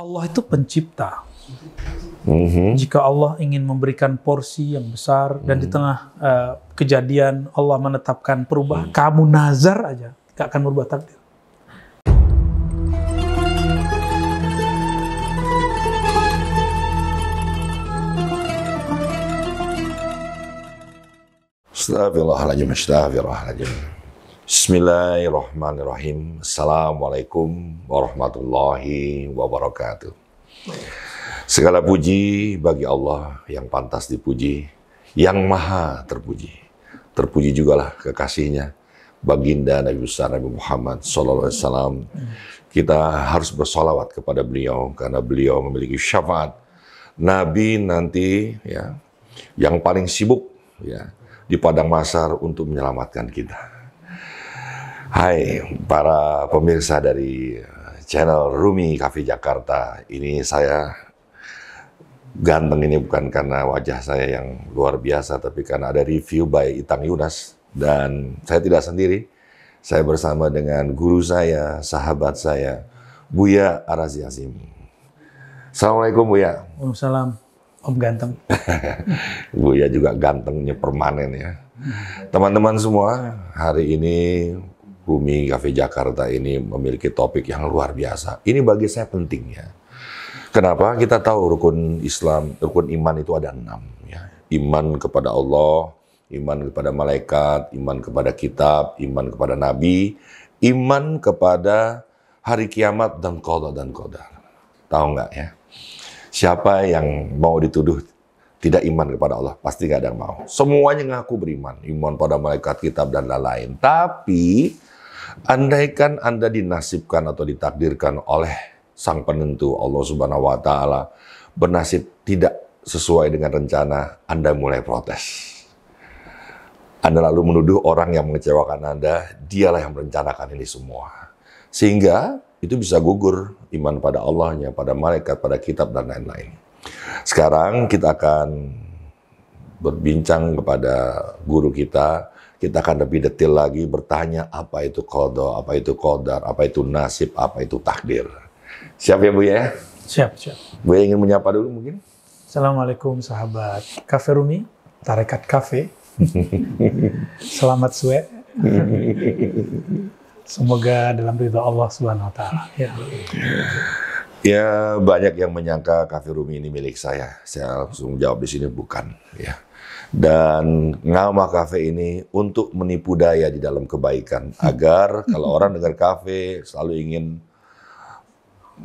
Allah itu pencipta. Jika Allah ingin memberikan porsi yang besar dan di tengah kejadian Allah menetapkan perubahan, kamu nazar aja gak akan berubah takdir. Astagfirullahaladzim. Bismillahirrahmanirrahim. Assalamualaikum warahmatullahi wabarakatuh. Segala puji bagi Allah yang pantas dipuji, yang maha terpuji. Terpuji jugalah kekasihnya, baginda Nabi besar Nabi Muhammad SAW. Kita harus bersolawat kepada beliau karena beliau memiliki syafaat. Nabi nanti ya, yang paling sibuk ya, di padang mahsyar untuk menyelamatkan kita. Hai para pemirsa dari channel Rumi Cafe Jakarta. Ini saya ganteng ini bukan karena wajah saya yang luar biasa, tapi karena ada review by Itang Yunas. Dan saya tidak sendiri, saya bersama dengan guru saya, sahabat saya, Buya Arazi Azim. Assalamualaikum Buya. Waalaikumsalam Om Ganteng. Buya juga gantengnya permanen ya. Teman-teman semua, hari ini Rumi Cafe Jakarta ini memiliki topik yang luar biasa. Ini bagi saya penting ya. Kenapa? Kita tahu rukun Islam, rukun iman itu ada 6 ya. Iman kepada Allah, iman kepada malaikat, iman kepada kitab, iman kepada nabi, iman kepada hari kiamat dan qada dan qadar. Tahu nggak ya? Siapa yang mau dituduh tidak iman kepada Allah, pasti gak ada yang mau. Semuanya ngaku beriman, iman pada malaikat, kitab, dan lain-lain. Tapi, andaikan Anda dinasibkan atau ditakdirkan oleh Sang Penentu, Allah Subhanahu wa Ta'ala, bernasib tidak sesuai dengan rencana, Anda mulai protes. Anda lalu menuduh orang yang mengecewakan Anda, dialah yang merencanakan ini semua. Sehingga, itu bisa gugur iman pada Allahnya, pada malaikat, pada kitab, dan lain-lain. Sekarang kita akan berbincang kepada guru kita. Kita akan lebih detail lagi bertanya apa itu qada, apa itu qadar, apa itu nasib, apa itu takdir. Siap ya Bu ya? Siap, siap. Bu ingin menyapa dulu mungkin? Assalamualaikum sahabat Cafe Rumi, Tarekat Cafe. Selamat sore. Semoga dalam ridha Allah Subhanahu wa Ta'ala. Ya. Ya, banyak yang menyangka Cafe Rumi ini milik saya. Saya langsung jawab di sini bukan, ya. Dan nama kafe ini untuk menipu daya di dalam kebaikan, agar kalau orang dengar kafe selalu ingin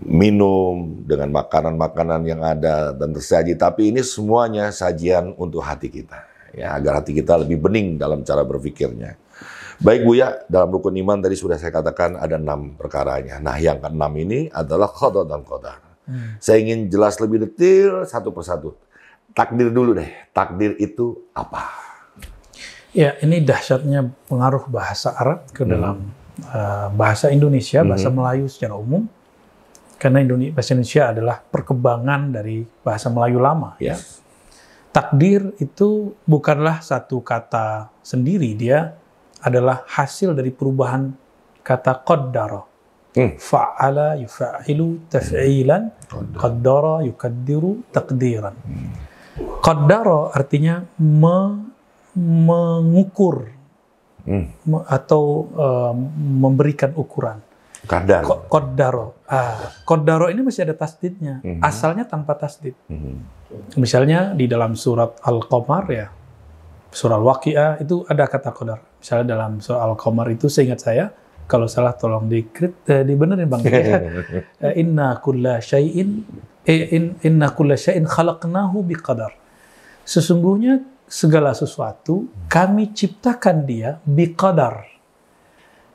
minum dengan makanan-makanan yang ada dan tersaji, tapi ini semuanya sajian untuk hati kita, ya, agar hati kita lebih bening dalam cara berpikirnya. Baik Buya, dalam rukun iman tadi sudah saya katakan ada 6 perkaranya. Nah, yang ke-6 ini adalah qada dan qadar. Saya ingin jelas lebih detail satu persatu. Takdir dulu deh. Takdir itu apa? Ya, ini dahsyatnya pengaruh bahasa Arab ke dalam bahasa Indonesia, bahasa Melayu secara umum. Karena bahasa Indonesia adalah perkembangan dari bahasa Melayu lama. Ya. Takdir itu bukanlah satu kata sendiri, dia adalah hasil dari perubahan kata qaddara. Fa'ala yufa'ilu taf'ilan, qaddara yukaddiru taqdiran. Qaddara artinya mengukur atau memberikan ukuran. Kadar. Qaddara. Qaddara ini masih ada tasdidnya. Asalnya tanpa tasdid. Misalnya di dalam surat Al-Qamar ya, surah Al-Waqi'ah itu ada kata qadar. Misalnya dalam surah Al-Qamar itu seingat saya, kalau salah tolong dibenerin Bang. Inna kulla syai'in khalaqnahu biqadar. Sesungguhnya segala sesuatu kami ciptakan dia biqadar.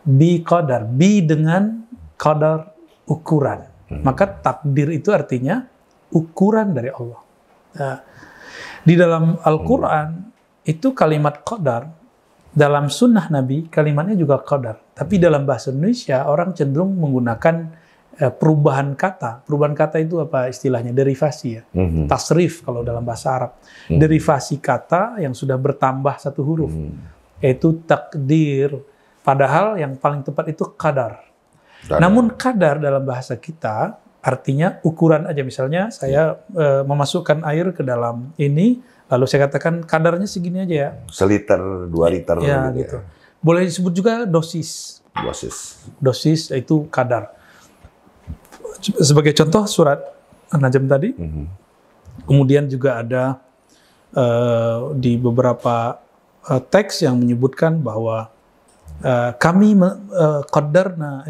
Biqadar, bi dengan qadar ukuran. Maka takdir itu artinya ukuran dari Allah. Nah, di dalam Al-Qur'an itu kalimat qadar, dalam sunnah Nabi kalimatnya juga qadar. Tapi dalam bahasa Indonesia orang cenderung menggunakan perubahan kata. Perubahan kata itu apa istilahnya? Derivasi ya. Tasrif kalau dalam bahasa Arab. Derivasi kata yang sudah bertambah satu huruf. Yaitu takdir. Padahal yang paling tepat itu qadar. Namun qadar dalam bahasa kita Artinya ukuran aja, misalnya saya memasukkan air ke dalam ini, lalu saya katakan kadarnya segini aja ya. Seliter, 2 liter Ya, gitu. Boleh disebut juga dosis. Dosis itu kadar. Sebagai contoh surat An-Najm tadi. Kemudian juga ada di beberapa teks yang menyebutkan bahwa kami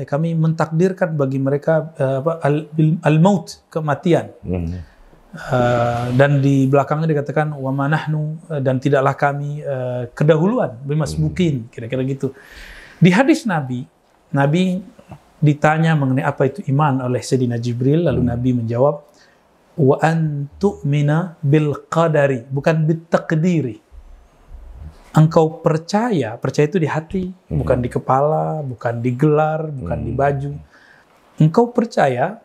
kami mentakdirkan bagi mereka al-maut, kematian. Dan di belakangnya dikatakan wa ma nahnu, dan tidaklah kami kedahuluan bimasbukin, kira-kira gitu. Di hadis Nabi ditanya mengenai apa itu iman oleh Sayyidina Jibril, lalu Nabi menjawab wa an tu'mina bil qadari, bukan bit taqdiri. Engkau percaya itu di hati, bukan di kepala, bukan di gelar, bukan di baju. Engkau percaya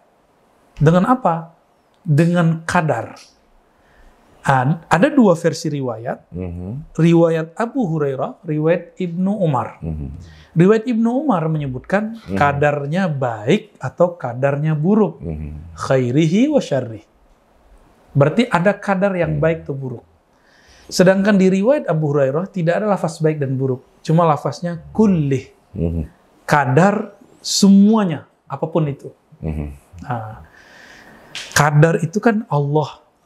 dengan apa? Dengan kadar. Ada 2 versi riwayat. Riwayat Abu Hurairah, riwayat Ibnu Umar. Riwayat Ibnu Umar menyebutkan kadarnya baik atau kadarnya buruk. Khairihi wa syarrih. Berarti ada kadar yang baik atau buruk. Sedangkan di riwayat Abu Hurairah tidak ada lafaz baik dan buruk. Cuma lafaznya kullih. Kadar semuanya, apapun itu. Nah, kadar itu kan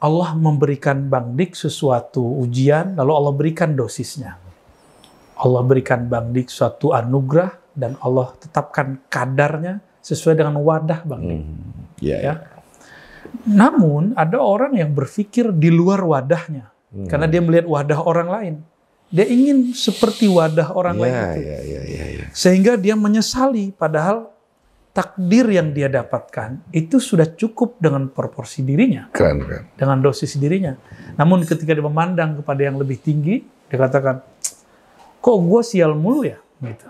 Allah memberikan Bang Dik sesuatu ujian, lalu Allah berikan dosisnya. Allah berikan Bang Dik suatu anugerah, dan Allah tetapkan kadarnya sesuai dengan wadah Bang Dik. Ya. Namun ada orang yang berpikir di luar wadahnya. Karena dia melihat wadah orang lain. Dia ingin seperti wadah orang lain itu. Sehingga dia menyesali, padahal takdir yang dia dapatkan itu sudah cukup dengan proporsi dirinya. Keren. Dengan dosis dirinya. Namun ketika dia memandang kepada yang lebih tinggi, dia katakan, kok gue sial mulu ya? Gitu.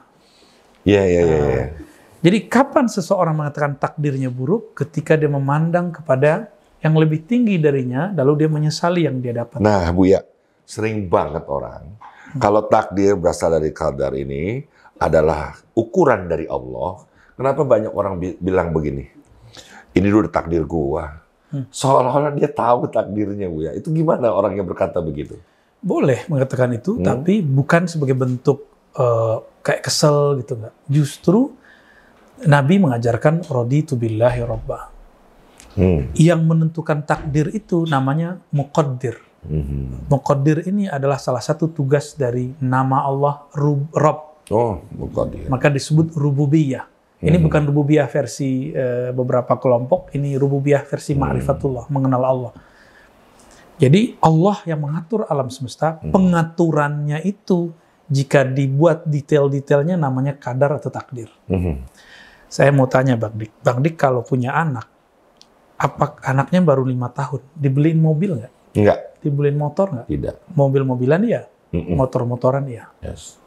Iya. Jadi kapan seseorang mengatakan takdirnya buruk? Ketika dia memandang kepada yang lebih tinggi darinya, lalu dia menyesali yang dia dapat. Nah, Buya, sering banget orang, kalau takdir berasal dari qadar ini adalah ukuran dari Allah, kenapa banyak orang bilang begini, ini udah takdir gua. Seolah-olah dia tahu takdirnya, Buya. Itu gimana orang yang berkata begitu? Boleh mengatakan itu, tapi bukan sebagai bentuk kayak kesel gitu, enggak. Justru Nabi mengajarkan raditu billahi rabbah. Yang menentukan takdir itu namanya muqaddir. Muqaddir ini adalah salah satu tugas dari nama Allah Rabb. Oh, muqaddir. Maka disebut rububiyah. Ini bukan rububiyah versi beberapa kelompok, ini rububiyah versi ma'rifatullah, mengenal Allah. Jadi Allah yang mengatur alam semesta, pengaturannya itu jika dibuat detail-detailnya namanya kadar atau takdir. Saya mau tanya Bang Dik kalau punya anak, apa anaknya baru 5 tahun, dibeliin mobil nggak? Enggak. Dibeliin motor nggak? Tidak. Mobil-mobilan iya, motor-motoran iya. Yes.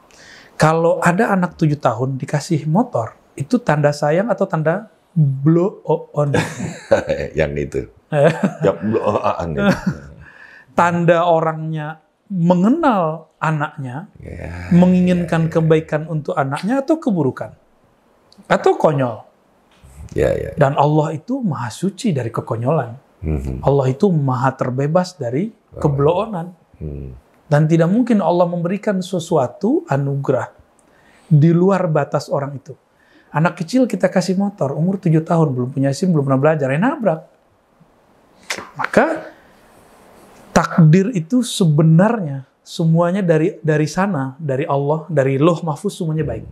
Kalau ada anak 7 tahun dikasih motor, itu tanda sayang atau tanda blow on? Yang itu. Ya, blow on. Tanda orangnya mengenal anaknya, menginginkan kebaikan untuk anaknya atau keburukan? Atau konyol? Dan Allah itu maha suci dari kekonyolan. Allah itu maha terbebas dari kebloonan. Dan tidak mungkin Allah memberikan sesuatu anugerah di luar batas orang itu. Anak kecil kita kasih motor, umur 7 tahun, belum punya SIM, belum pernah belajar, nabrak. Maka takdir itu sebenarnya semuanya dari sana, dari Allah, dari Lauh Mahfuz semuanya baik.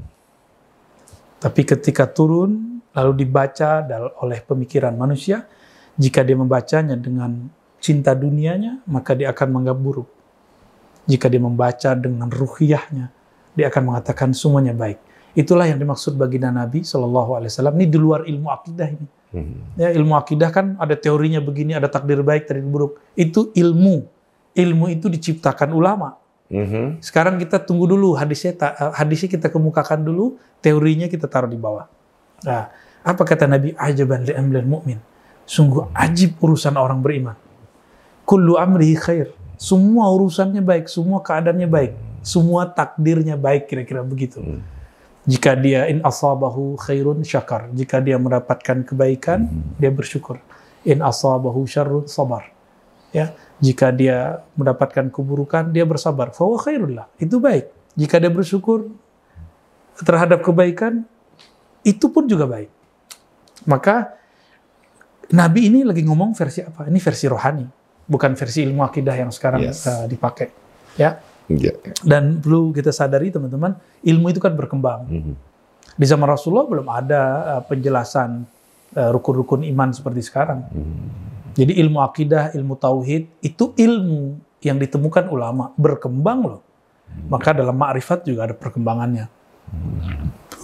Tapi ketika turun lalu dibaca oleh pemikiran manusia, jika dia membacanya dengan cinta dunianya, maka dia akan menganggap buruk. Jika dia membaca dengan ruhiyahnya, dia akan mengatakan semuanya baik. Itulah yang dimaksud baginda Nabi SAW. Ini di luar ilmu akidah ini. Ya, ilmu akidah kan ada teorinya begini, ada takdir baik, takdir buruk. Itu ilmu. Ilmu itu diciptakan ulama. Sekarang kita tunggu dulu hadisnya kita kemukakan dulu, teorinya kita taruh di bawah. Nah, apa kata Nabi? Ajaban li amril mu'min. Sungguh ajib urusan orang beriman. Kullu amrihi khair. Semua urusannya baik, semua keadaannya baik, semua takdirnya baik, kira-kira begitu. Jika dia in asabahu khairun syakar, jika dia mendapatkan kebaikan, dia bersyukur. In asabahu syarrun sabar. Ya, jika dia mendapatkan keburukan, dia bersabar. Fa huwa khairul lah. Itu baik. Jika dia bersyukur terhadap kebaikan, itu pun juga baik. Maka Nabi ini lagi ngomong versi apa? Ini versi rohani, bukan versi ilmu akidah yang sekarang dipakai. Ya. Dan perlu kita sadari teman-teman, ilmu itu kan berkembang. Di zaman Rasulullah belum ada penjelasan rukun-rukun iman seperti sekarang. Jadi ilmu akidah, ilmu tauhid itu ilmu yang ditemukan ulama, berkembang loh. Maka dalam ma'rifat juga ada perkembangannya.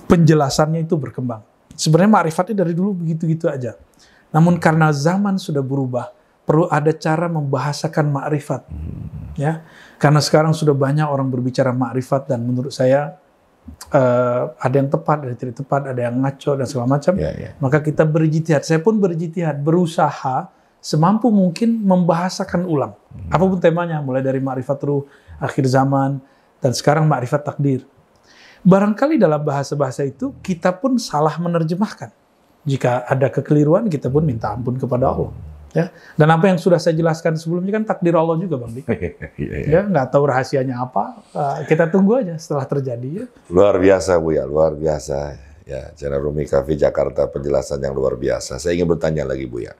Penjelasannya itu berkembang. Sebenarnya ma'rifatnya dari dulu begitu-gitu aja. Namun karena zaman sudah berubah, perlu ada cara membahasakan ma'rifat. Ya, karena sekarang sudah banyak orang berbicara ma'rifat dan menurut saya ada yang tepat, ada yang tidak tepat, ada yang ngaco dan segala macam. Maka kita berijtihad. Saya pun berijtihad, berusaha semampu mungkin membahasakan ulang. Apapun temanya, mulai dari ma'rifat ruh, akhir zaman, dan sekarang ma'rifat takdir. Barangkali dalam bahasa-bahasa itu kita pun salah menerjemahkan. Jika ada kekeliruan, kita pun minta ampun kepada Allah. Ya. Dan apa yang sudah saya jelaskan sebelumnya kan takdir Allah juga, Bang Dik. Ya, nggak tahu rahasianya apa, kita tunggu aja setelah terjadi. Ya. Luar biasa Buya, luar biasa. Ya, Channel Rumi Cafe Jakarta, penjelasan yang luar biasa. Saya ingin bertanya lagi Buya,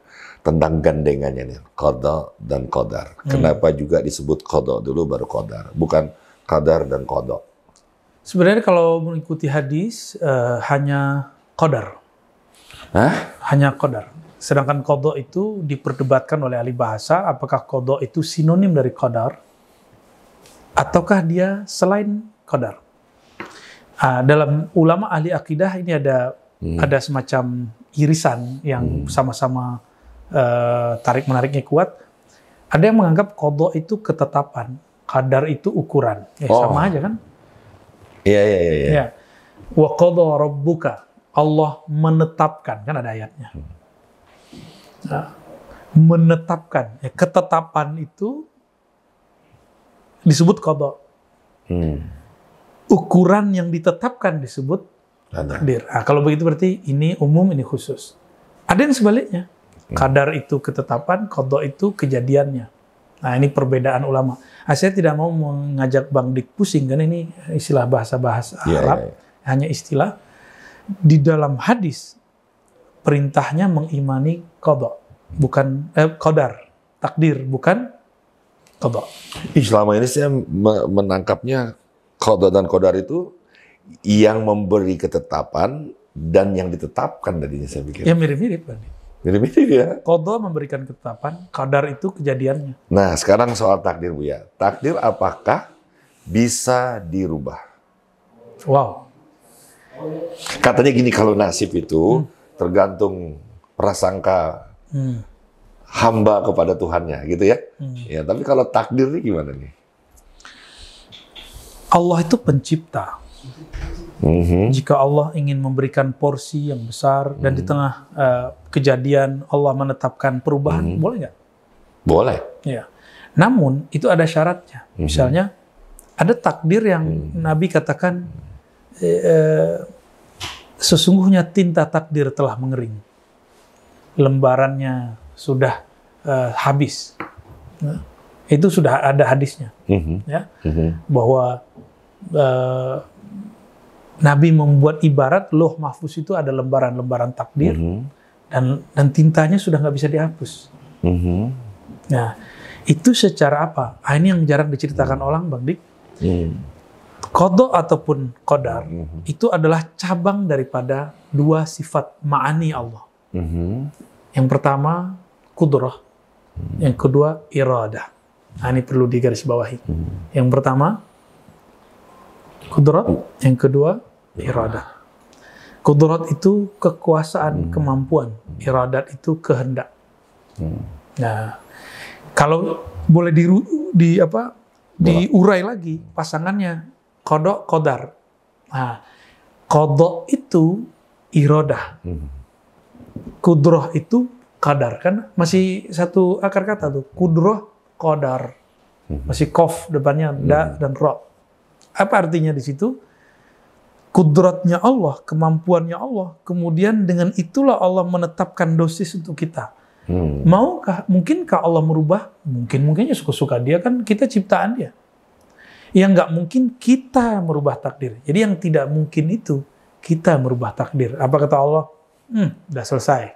tentang gandengannya nih, qada dan qadar. Kenapa juga disebut qada dulu baru qadar, bukan qadar dan qada? Sebenarnya kalau mengikuti hadis hanya qadar. Hanya qadar. Sedangkan qada itu diperdebatkan oleh ahli bahasa, apakah qada itu sinonim dari qadar ataukah dia selain qadar. Dalam ulama ahli akidah ini ada semacam irisan yang sama-sama tarik-menariknya kuat. Ada yang menganggap qada itu ketetapan, qadar itu ukuran. Sama aja kan? Iya. Wa qada rabbuka, Allah menetapkan, kan ada ayatnya. Menetapkan, ketetapan itu disebut qada. Ukuran yang ditetapkan disebut takdir. Kalau begitu berarti ini umum, ini khusus. Ada yang sebaliknya. Qadar itu ketetapan, qada itu kejadiannya. Nah, ini perbedaan ulama. Saya tidak mau mengajak Bang Dik pusing, kan ini istilah bahasa-bahasa Arab, hanya istilah. Di dalam hadis, perintahnya mengimani qada, bukan qadar, takdir, bukan qada. Selama ini saya menangkapnya qada dan qadar itu yang memberi ketetapan dan yang ditetapkan tadinya, saya pikir. Ya mirip-mirip Bang. Mirip-mirip ya. Qada memberikan ketetapan, qadar itu kejadiannya. Nah, sekarang soal takdir Buya. Takdir apakah bisa dirubah? Wow. Katanya gini, kalau nasib itu tergantung prasangka hamba kepada Tuhannya, gitu ya. Ya, tapi kalau takdir ini gimana nih? Allah itu pencipta. Jika Allah ingin memberikan porsi yang besar dan di tengah kejadian Allah menetapkan perubahan, boleh nggak? Boleh. Ya. Namun itu ada syaratnya. Misalnya ada takdir yang Nabi katakan sesungguhnya tinta takdir telah mengering, lembarannya sudah habis. Nah, itu sudah ada hadisnya, ya, bahwa Nabi membuat ibarat loh mahfuz itu ada lembaran-lembaran takdir dan tintanya sudah nggak bisa dihapus. Nah, itu secara apa? Ini yang jarang diceritakan orang, Bang Dik. Qada ataupun qadar itu adalah cabang daripada dua sifat ma'ani Allah. Yang pertama qudrah, yang kedua iradah. Ini perlu digarisbawahi. Yang pertama qudrat, yang kedua iradah. Qudrat itu kekuasaan, kemampuan. Iradat itu kehendak. Nah, kalau boleh diurai lagi pasangannya qada qadar. Nah, qada itu iradah. Qudrah itu qadar, kan masih satu akar kata tuh. Qudrah qadar. Masih qaf depannya da dan ra. Apa artinya di situ? kudratnya Allah, kemampuannya Allah. Kemudian dengan itulah Allah menetapkan dosis untuk kita. Mungkinkah Allah merubah? Mungkinnya suka-suka dia, kan kita ciptaan dia. Yang nggak mungkin kita merubah takdir. Jadi yang tidak mungkin itu kita merubah takdir. Apa kata Allah? Udah selesai.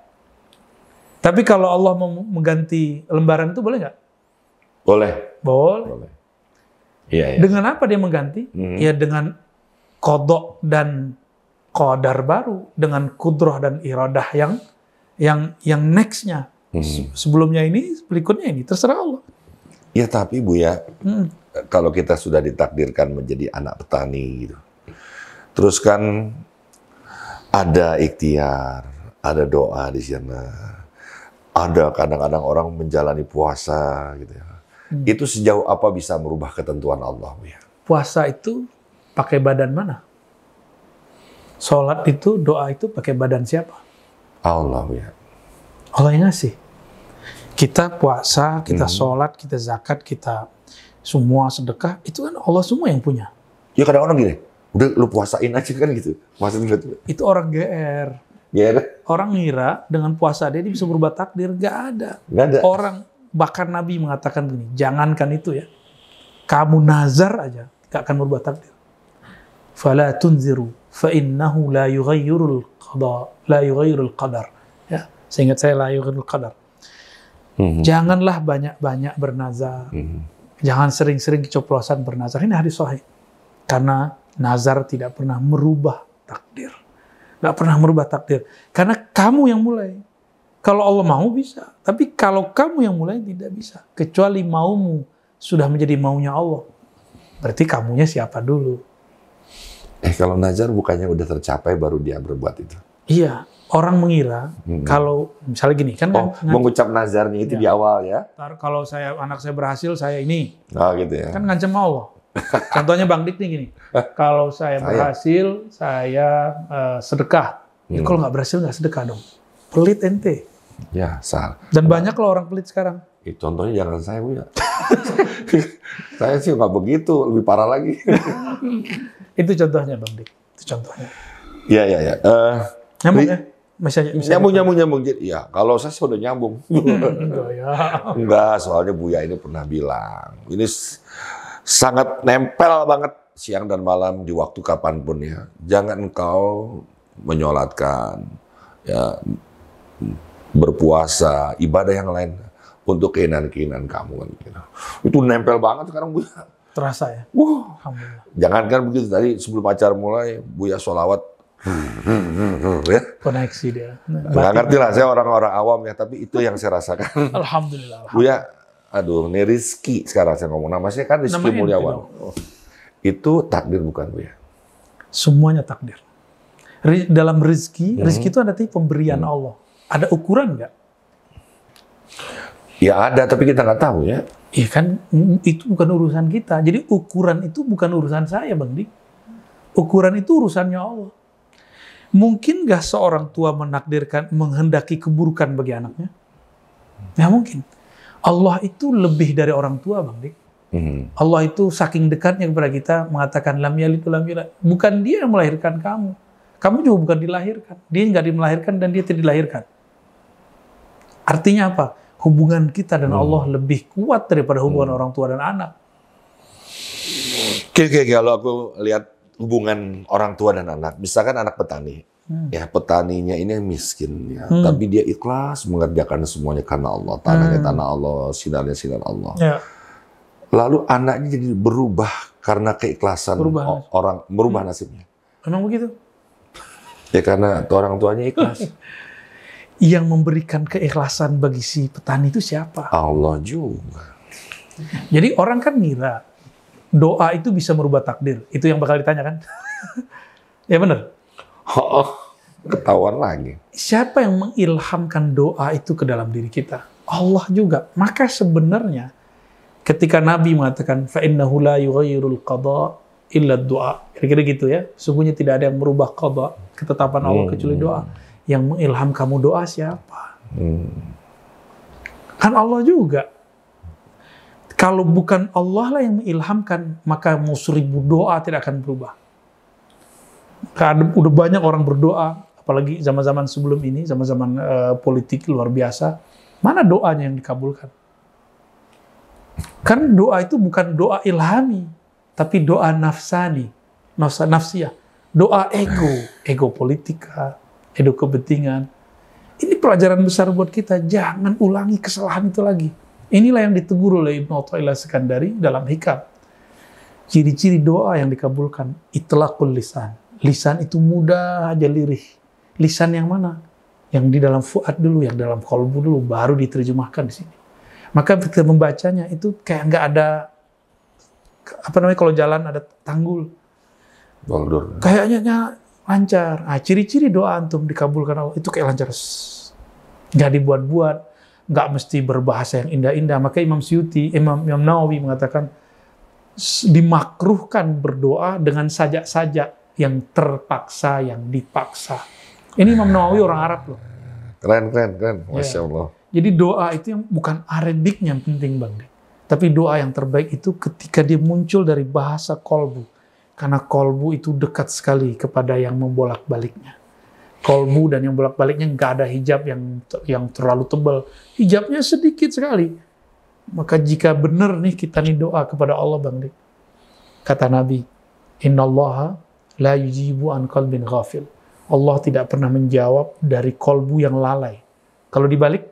Tapi kalau Allah mau mengganti lembaran itu boleh nggak? Boleh. Iya. Dengan apa dia mengganti? Ya dengan qada dan qadar baru, dengan kudrah dan iradah yang next-nya. Sebelumnya ini, berikutnya ini, terserah Allah. Ya tapi Buya, kalau kita sudah ditakdirkan menjadi anak petani gitu, terus kan ada ikhtiar, ada doa di sana, ada kadang-kadang orang menjalani puasa gitu ya. Itu sejauh apa bisa merubah ketentuan Allah, Buya? Puasa itu pakai badan mana? Sholat itu, doa itu pakai badan siapa? Allah, Buya. Allah yang ngasih. Kita puasa, kita sholat, kita zakat, kita semua sedekah, itu kan Allah semua yang punya. Ya kadang-kadang gini, udah lu puasain aja kan gitu. Puasain gitu. Itu orang GR. Orang ngira dengan puasa dia bisa berubah takdir. Gak ada. Orang, bahkan Nabi mengatakan begini, jangankan itu ya, kamu nazar aja, gak akan berubah takdir. Fala tunziru, fa innahu la yughayyirul qadar. Ya, seingat saya la yughayyirul qadar. Janganlah banyak-banyak bernazar. Jangan sering-sering kecoplosan bernazar. Ini hadis sahih. Karena nazar tidak pernah merubah takdir. Nggak pernah merubah takdir. Karena kamu yang mulai. Kalau Allah mau bisa. Tapi kalau kamu yang mulai tidak bisa. Kecuali maumu sudah menjadi maunya Allah. Berarti kamunya siapa dulu? Kalau nazar bukannya udah tercapai baru dia berbuat itu? Iya. Orang mengira kalau misalnya gini kan mengucap nazarnya itu di awal ya. Kalau anak saya berhasil saya ini. Oh gitu ya. Kan ngancam Allah. Contohnya Bang Dik nih gini. Kalau saya berhasil saya sedekah. Ya, kalau nggak berhasil nggak sedekah dong. Pelit ente. Ya, salah. Dan banyak loh orang pelit sekarang. Contohnya jangan saya, Bu ya. Saya sih nggak begitu, lebih parah lagi. Itu contohnya Bang Dik. Itu contohnya. Iya. Nyambung ya? Nyambung. Ya, kalau saya sudah nyambung. Enggak, soalnya Buya ini pernah bilang, ini sangat nempel banget siang dan malam di waktu kapanpun ya. Jangan engkau menyolatkan, ya, berpuasa, ibadah yang lain untuk keinginan-keinginan kamu kan. Gitu. Itu nempel banget sekarang Buya. Terasa ya? Alhamdulillah. Jangankan begitu, tadi sebelum acara mulai, Buya sholawat, ya. Koneksi dia. Nggak ngerti lah, saya orang-orang awam ya, tapi itu yang saya rasakan. Alhamdulillah. Buya, ini Rizky sekarang saya ngomong, nama saya kan Rizky Mulyawan. Itu takdir bukan Buya? Semuanya takdir. Dalam rezeki itu ada pemberian Allah. Ada ukuran nggak? Ya ada, tapi kita nggak tahu ya. Iya kan, itu bukan urusan kita. Jadi ukuran itu bukan urusan saya, Bang Dik. Ukuran itu urusannya Allah. Mungkin nggak seorang tua menghendaki keburukan bagi anaknya? Ya mungkin. Allah itu lebih dari orang tua, Bang Dik. Allah itu saking dekatnya kepada kita mengatakan lam yalid wa lam yulad. Bukan dia yang melahirkan kamu. Kamu juga bukan dilahirkan. Dia nggak melahirkan dan dia tidak dilahirkan. Artinya apa? Hubungan kita dan Allah lebih kuat daripada hubungan orang tua dan anak. Oke, kalau aku lihat hubungan orang tua dan anak, misalkan anak petani, ya petaninya ini miskin, ya, tapi dia ikhlas mengerjakan semuanya karena Allah, tanahnya tanah Allah, sinarnya sinar Allah. Ya. Lalu anaknya jadi berubah karena keikhlasan berubah nasibnya. Memang begitu? Ya karena orang tuanya ikhlas. Yang memberikan keikhlasan bagi si petani itu siapa? Allah juga. Jadi orang kan ngira doa itu bisa merubah takdir. Itu yang bakal ditanya kan? Ya benar? Ketahuan lagi. Siapa yang mengilhamkan doa itu ke dalam diri kita? Allah juga. Maka sebenarnya ketika Nabi mengatakan فَإِنَّهُ لَا يُغَيِّرُ الْقَضَاءِ إِلَّا الدُّعَاء. Kira-kira gitu ya. Sungguhnya tidak ada yang merubah qada, ketetapan Allah kecuali doa. Yang mengilham kamu doa siapa? Kan Allah juga. Kalau bukan Allah lah yang mengilhamkan, maka mau 1000 doa tidak akan berubah. Udah banyak orang berdoa, apalagi zaman-zaman sebelum ini, zaman-zaman politik luar biasa. Mana doanya yang dikabulkan? Kan doa itu bukan doa ilhami, tapi doa nafsani, nafsiyah. Doa ego politika, ego kepentingan. Ini pelajaran besar buat kita, jangan ulangi kesalahan itu lagi. Inilah yang ditegur oleh Ibnu Athaillah Sekandari dalam Hikam. Ciri-ciri doa yang dikabulkan, itlaqul lisan. Lisan itu mudah aja lirih. Lisan yang mana? Yang di dalam fuad dulu, yang dalam qalbu dulu, baru diterjemahkan di sini. Maka ketika membacanya itu kayak nggak ada, apa namanya kalau jalan ada tanggul. Baldur. Kayaknya lancar. Nah, ciri-ciri doa antum dikabulkan Allah itu kayak lancar. Nggak dibuat-buat, nggak mesti berbahasa yang indah-indah. Maka Imam Suyuti, Imam Nawawi mengatakan, dimakruhkan berdoa dengan sajak-sajak yang terpaksa, yang dipaksa. Ini Imam Nawawi orang Arab loh. Keren. Masya Allah. Jadi doa itu yang bukan Arabiknya yang penting Bang. Tapi doa yang terbaik itu ketika dia muncul dari bahasa kolbu. Karena kolbu itu dekat sekali kepada yang membolak-baliknya. Kolbu dan yang bolak-baliknya nggak ada hijab yang terlalu tebal. Hijabnya sedikit sekali. Maka jika benar nih kita nih doa kepada Allah Bang Dik. Kata Nabi, Innallaha la yujibu an qalbin ghafil. Allah tidak pernah menjawab dari kolbu yang lalai. Kalau dibalik,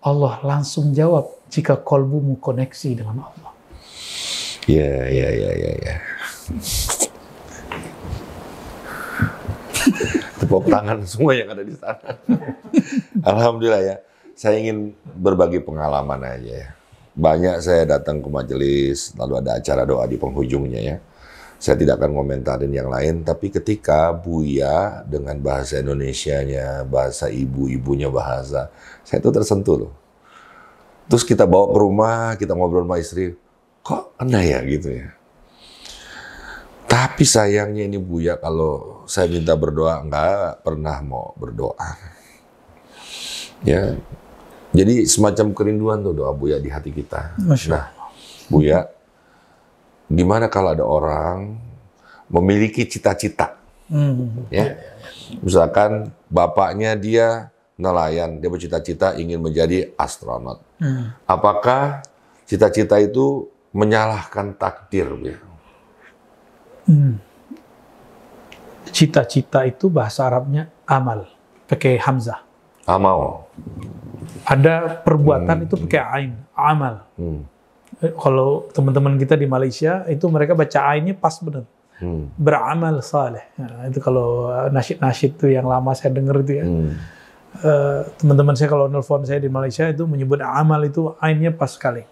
Allah langsung jawab jika kolbumu koneksi dengan Allah. Ya. Tepuk tangan semua yang ada di sana. Alhamdulillah ya. Saya ingin berbagi pengalaman aja ya. Banyak saya datang ke majelis, lalu ada acara doa di penghujungnya ya. Saya tidak akan komentarin yang lain, tapi ketika Buya dengan bahasa Indonesianya, bahasa ibu-ibunya bahasa, saya itu tersentuh loh. Terus kita bawa ke rumah, kita ngobrol sama istri, kok aneh ya gitu ya. Tapi sayangnya ini Buya kalau saya minta berdoa, nggak pernah mau berdoa. Ya. Jadi semacam kerinduan tuh doa Buya di hati kita. Nah, Buya, gimana kalau ada orang memiliki cita-cita? Ya, misalkan bapaknya dia nelayan, dia bercita-cita ingin menjadi astronot. Apakah cita-cita itu menyalahkan takdir, Buya? Cita-cita itu bahasa Arabnya amal, pakai hamzah. Amal. Ada perbuatan itu pakai ain, amal. Kalau teman-teman kita di Malaysia itu mereka baca ainnya pas benar. Beramal saleh. Nah, itu kalau nasyid-nasyid itu yang lama saya dengar itu ya. Teman-teman saya kalau nelfon saya di Malaysia itu menyebut amal itu ainnya pas sekali.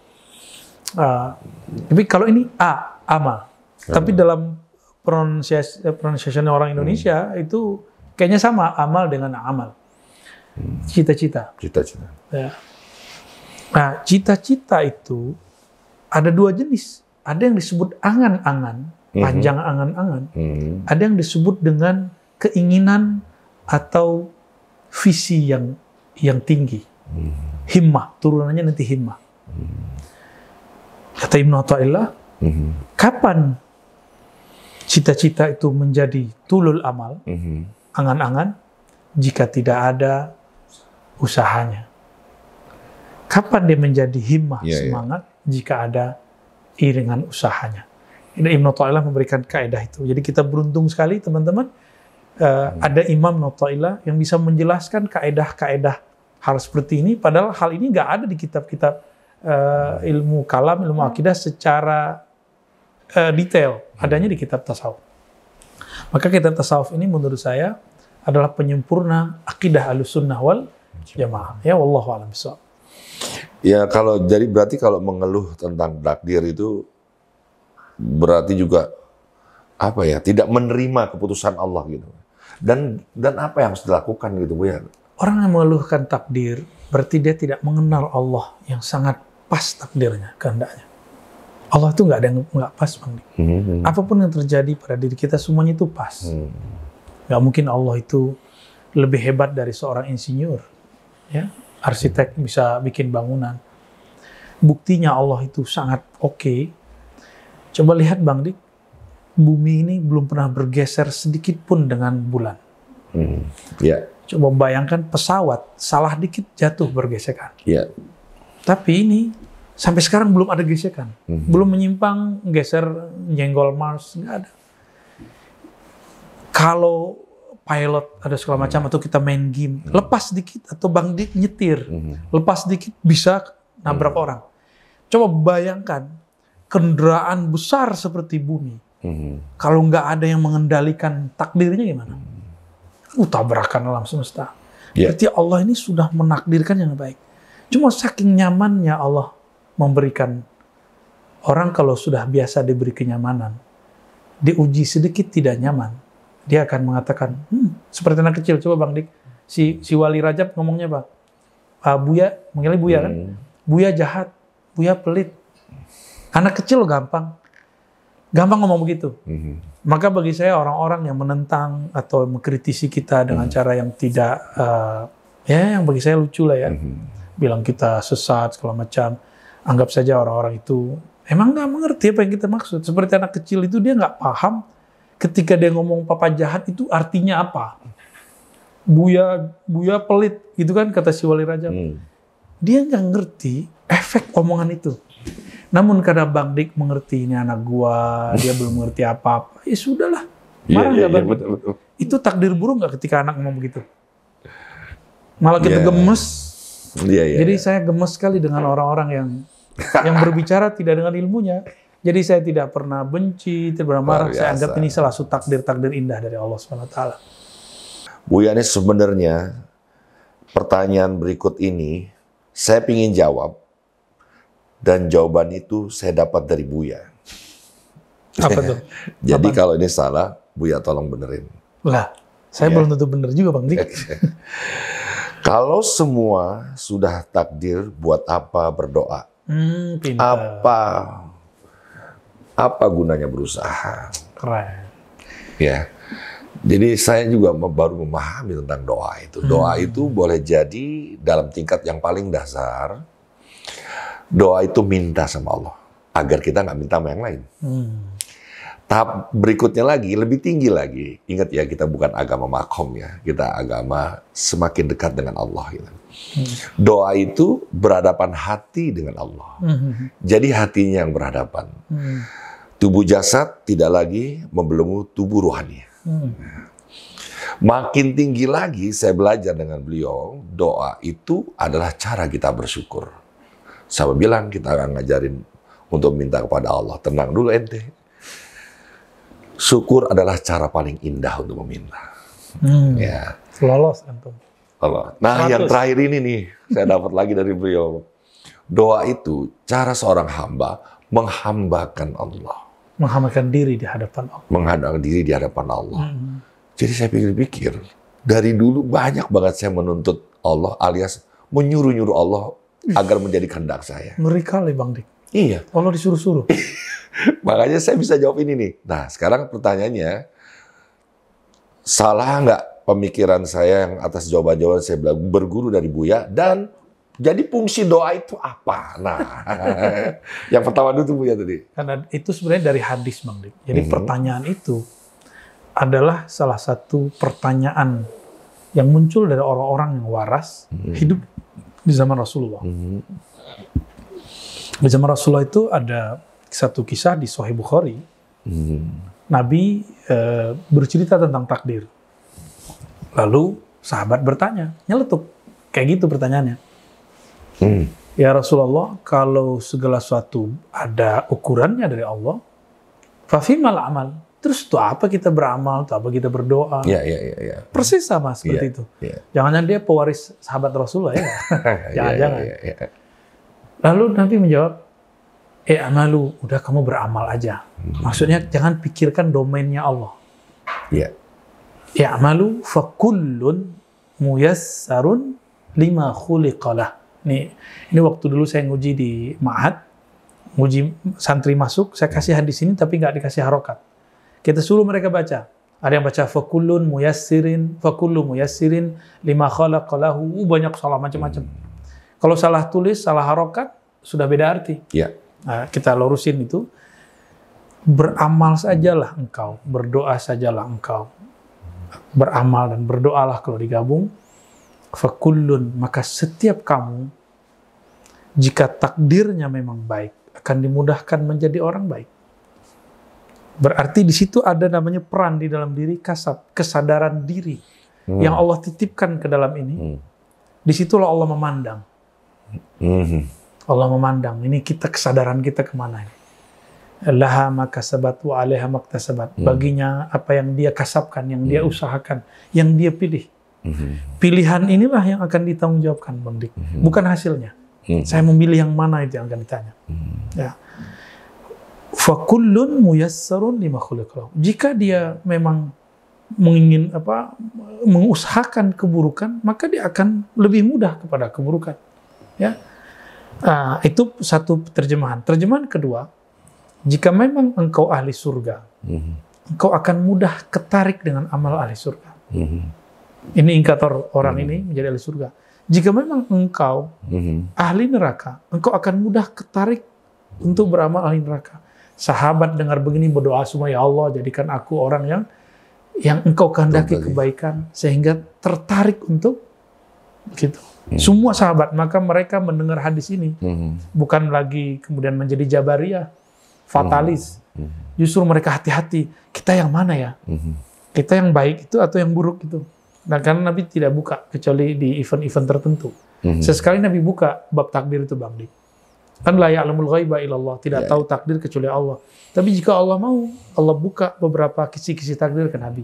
Tapi kalau ini amal. Tapi dalam pronunciation orang Indonesia itu kayaknya sama amal dengan amal. Cita-cita. Ya. Nah, cita-cita itu ada dua jenis. Ada yang disebut angan-angan, panjang angan-angan. Ada yang disebut dengan keinginan atau visi yang tinggi. Himmah, turunannya nanti himmah. Kata Ibnu Athaillah, kapan cita-cita itu menjadi tulul amal, angan-angan, jika tidak ada usahanya. Kapan dia menjadi himmah, semangat, jika ada iringan usahanya. Ini Ibnu Athaillah memberikan kaidah itu. Jadi kita beruntung sekali teman-teman, ada Imam Athaillah yang bisa menjelaskan kaidah-kaidah hal seperti ini, padahal hal ini nggak ada di kitab-kitab ilmu kalam, ilmu akidah secara detail, adanya di kitab tasawuf. Maka kitab tasawuf ini menurut saya adalah penyempurna akidah Ahlussunnah wal Jamaah. Ya wallahu a'lam bishawab. Ya berarti kalau mengeluh tentang takdir itu berarti juga apa ya, tidak menerima keputusan Allah gitu. Dan apa yang harus dilakukan gitu, Bu ya? Orang yang mengeluhkan takdir berarti dia tidak mengenal Allah yang sangat pas takdirnya, kehendaknya. Allah itu nggak ada yang nggak pas, Bang. Apapun yang terjadi pada diri kita semuanya itu pas. Nggak mungkin Allah itu lebih hebat dari seorang insinyur, ya, arsitek bisa bikin bangunan. Buktinya Allah itu sangat oke. Coba lihat Bang Dik, bumi ini belum pernah bergeser sedikit pun dengan bulan. Ya. Coba bayangkan pesawat salah dikit jatuh bergesekan. Ya. Tapi ini sampai sekarang belum ada gesekan, belum menyimpang geser nyenggol Mars, nggak ada. Kalau pilot ada segala macam atau kita main game, lepas dikit atau Bang Dik nyetir, lepas dikit bisa nabrak orang. Coba bayangkan kendaraan besar seperti bumi, kalau nggak ada yang mengendalikan takdirnya gimana? Tabrakan alam semesta. Berarti Allah ini sudah menakdirkan yang baik. Cuma saking nyamannya Allah memberikan orang kalau sudah biasa diberi kenyamanan, diuji sedikit tidak nyaman, dia akan mengatakan, seperti anak kecil. Coba Bang Dik, si Wali Rajab ngomongnya apa? Buya, manggilnya Buya kan? Buya jahat, Buya pelit. Anak kecil gampang ngomong begitu. Maka bagi saya orang-orang yang menentang atau mengkritisi kita dengan cara yang tidak, yang bagi saya lucu lah ya, bilang kita sesat segala macam, anggap saja orang-orang itu emang nggak mengerti apa yang kita maksud. Seperti anak kecil itu dia nggak paham ketika dia ngomong papa jahat itu artinya apa. Buya pelit, gitu kan kata si Wali Rajab. Dia nggak ngerti efek omongan itu. Namun karena Bang Dik mengerti ini anak gua, dia belum mengerti apa-apa, ya sudahlah. Marah nggak Bang Dik? Betul. Itu takdir buruk nggak ketika anak ngomong begitu? Malah kita gemes. Jadi saya gemes sekali dengan orang-orang yang berbicara tidak dengan ilmunya. Jadi saya tidak pernah benci, tidak pernah marah. Saya anggap ini salah satu takdir-takdir indah dari Allah SWT. Buya, ini sebenarnya pertanyaan berikut ini saya ingin jawab. Dan jawaban itu saya dapat dari Buya. Apa tuh? Jadi kalau ini salah, Buya tolong benerin. Lah, saya belum tentu bener juga Bang Dik. Kalau semua sudah takdir, buat apa berdoa? Apa gunanya berusaha? Keren. Ya. Jadi saya juga baru memahami tentang doa itu. Doa itu boleh jadi dalam tingkat yang paling dasar. Doa itu minta sama Allah, agar kita nggak minta sama yang lain. Tahap berikutnya lagi, lebih tinggi lagi. Ingat ya, kita bukan agama makom ya, kita agama semakin dekat dengan Allah. Gitu. Doa itu berhadapan hati dengan Allah. Jadi hatinya yang berhadapan. Tubuh jasad tidak lagi membelenggu tubuh rohani. Makin tinggi lagi, saya belajar dengan beliau, doa itu adalah cara kita bersyukur. Saya bilang kita akan ngajarin untuk minta kepada Allah. Tenang dulu ente. Syukur adalah cara paling indah untuk meminta. Ya. Lolos antum. Nah, 100. Yang terakhir ini nih, saya dapat lagi dari beliau. Doa itu cara seorang hamba menghambakan Allah. Menghambakan diri di hadapan Allah. Menghambakan diri di hadapan Allah. Jadi saya pikir-pikir, dari dulu banyak banget saya menuntut Allah alias menyuruh-nyuruh Allah agar menjadi kehendak saya. Ngeri kali Bang Dik. Iya. Allah disuruh-suruh. Makanya saya bisa jawab ini nih. Nah, sekarang pertanyaannya, salah nggak pemikiran saya yang atas jawaban-jawaban saya bilang berguru dari Buya, dan jadi fungsi doa itu apa? Nah, yang pertama dulu Buya tadi. Karena itu sebenarnya dari hadis Bang Dik. Jadi pertanyaan itu adalah salah satu pertanyaan yang muncul dari orang-orang yang waras, hidup di zaman Rasulullah. Di zaman Rasulullah itu ada satu kisah di Sahih Bukhari. Nabi bercerita tentang takdir. Lalu sahabat bertanya, nyeletuk. Kayak gitu pertanyaannya. Ya Rasulullah, kalau segala sesuatu ada ukurannya dari Allah, fafimal amal. Terus itu apa kita beramal, itu apa kita berdoa. Ya. Persis sama seperti itu. Jangan-jangan dia pewaris sahabat Rasulullah ya. Jangan-jangan. Lalu Nabi menjawab, amalu, udah kamu beramal aja. Maksudnya jangan pikirkan domainnya Allah. Amalu fakullun muyassarun lima khuliqalah. Ini waktu dulu saya nguji di Ma'had, nguji santri masuk, saya kasih hadis ini tapi nggak dikasih harokat. Kita suruh mereka baca. Ada yang baca fakullun muyassirin lima khalaqalahu, banyak salah macam-macam. Kalau salah tulis, salah harokat, sudah beda arti. Nah, kita lurusin itu. beramal sajalah engkau, berdoa sajalah engkau. Beramal dan berdoalah kalau digabung. Fakullun, maka setiap kamu, jika takdirnya memang baik, akan dimudahkan menjadi orang baik. Berarti di situ ada namanya peran di dalam diri, kasab, kesadaran diri yang Allah titipkan ke dalam ini. Disitulah Allah memandang. Allah memandang, ini kita, kesadaran kita kemana ini. Laha makasabat wa alaiha maktasabat. Baginya apa yang dia kasabkan, yang dia usahakan, yang dia pilih. Pilihan inilah yang akan ditanggungjawabkan, Bang Dik. Bukan hasilnya. Saya memilih yang mana itu yang akan ditanya. Ya. Fakullun muyassarun lima khuliqa. Jika dia memang mengusahakan keburukan, maka dia akan lebih mudah kepada keburukan. Ya. Itu satu terjemahan. Terjemahan kedua, jika memang engkau ahli surga, engkau akan mudah ketarik dengan amal ahli surga. Ini indikator orang ini menjadi ahli surga. Jika memang engkau ahli neraka, engkau akan mudah ketarik untuk beramal ahli neraka. Sahabat dengar begini berdoa semua, ya Allah jadikan aku orang yang engkau kehendaki kebaikan, sehingga tertarik untuk begitu. Semua sahabat, maka mereka mendengar hadis ini bukan lagi kemudian menjadi jabariyah, fatalis. Justru mereka hati-hati, kita yang mana ya? Kita yang baik itu atau yang buruk itu? Nah, karena Nabi tidak buka kecuali di event-event tertentu. Sesekali Nabi buka bab takdir itu, Bang Dik. Kan la ya'lamul ghaiba illallah, tidak tahu takdir kecuali Allah. Tapi jika Allah mau, Allah buka beberapa kisi-kisi takdir ke Nabi.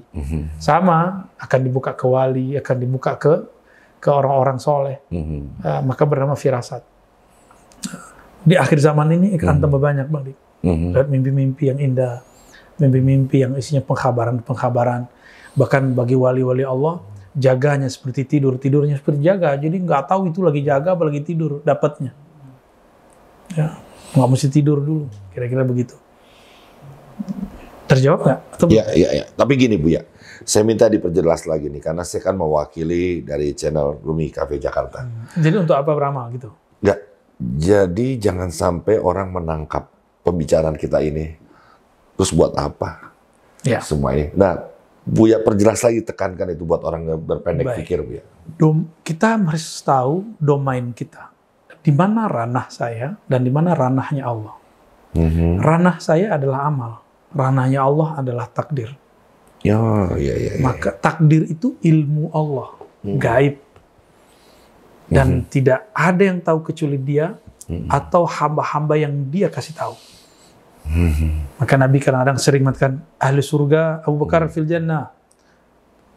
Sama, akan dibuka ke wali, akan dibuka ke orang-orang soleh. Maka bernama firasat. Di akhir zaman ini akan tambah banyak, Bang Dik. Lihat mimpi-mimpi yang indah, mimpi-mimpi yang isinya pengkhabaran-pengkhabaran. Bahkan bagi wali-wali Allah, jaganya seperti tidur, tidurnya seperti jaga. Jadi nggak tahu itu lagi jaga apa lagi tidur dapatnya. Ya, nggak mesti tidur dulu, kira-kira begitu. Terjawab nggak? Ya. Tapi gini Bu ya, saya minta diperjelas lagi nih, karena saya kan mewakili dari channel Rumi Cafe Jakarta. Jadi untuk apa beramal gitu? Nggak. Jadi jangan sampai orang menangkap pembicaraan kita ini, terus buat apa? Ya. Semua ini. Nah, Buya perjelas lagi, tekankan itu buat orang yang berpendek pikir, Buya. Kita harus tahu domain kita. Di mana ranah saya dan di mana ranahnya Allah. Ranah saya adalah amal. Ranahnya Allah adalah takdir. Ya. Maka takdir itu ilmu Allah, gaib. Dan tidak ada yang tahu kecuali Dia atau hamba-hamba yang Dia kasih tahu. Maka Nabi kadang-kadang sering mengatakan ahli surga Abu Bakar fil jannah,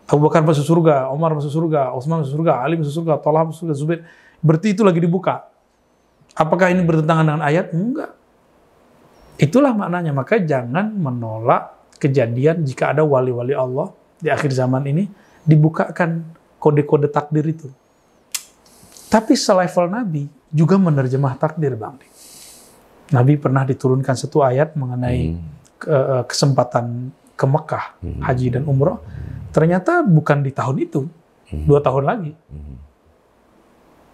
Abu Bakar masuk surga, Umar masuk surga, Utsman masuk surga, Ali masuk surga, Thalhah masuk surga, Zubair. Berarti itu lagi dibuka. Apakah ini bertentangan dengan ayat? Enggak. Itulah maknanya. Maka jangan menolak kejadian jika ada wali-wali Allah di akhir zaman ini dibukakan kode-kode takdir itu. Tapi selevel Nabi juga menerjemah takdir, Bang. Nabi pernah diturunkan satu ayat mengenai kesempatan ke Mekah, haji dan umrah. Ternyata bukan di tahun itu, 2 tahun lagi.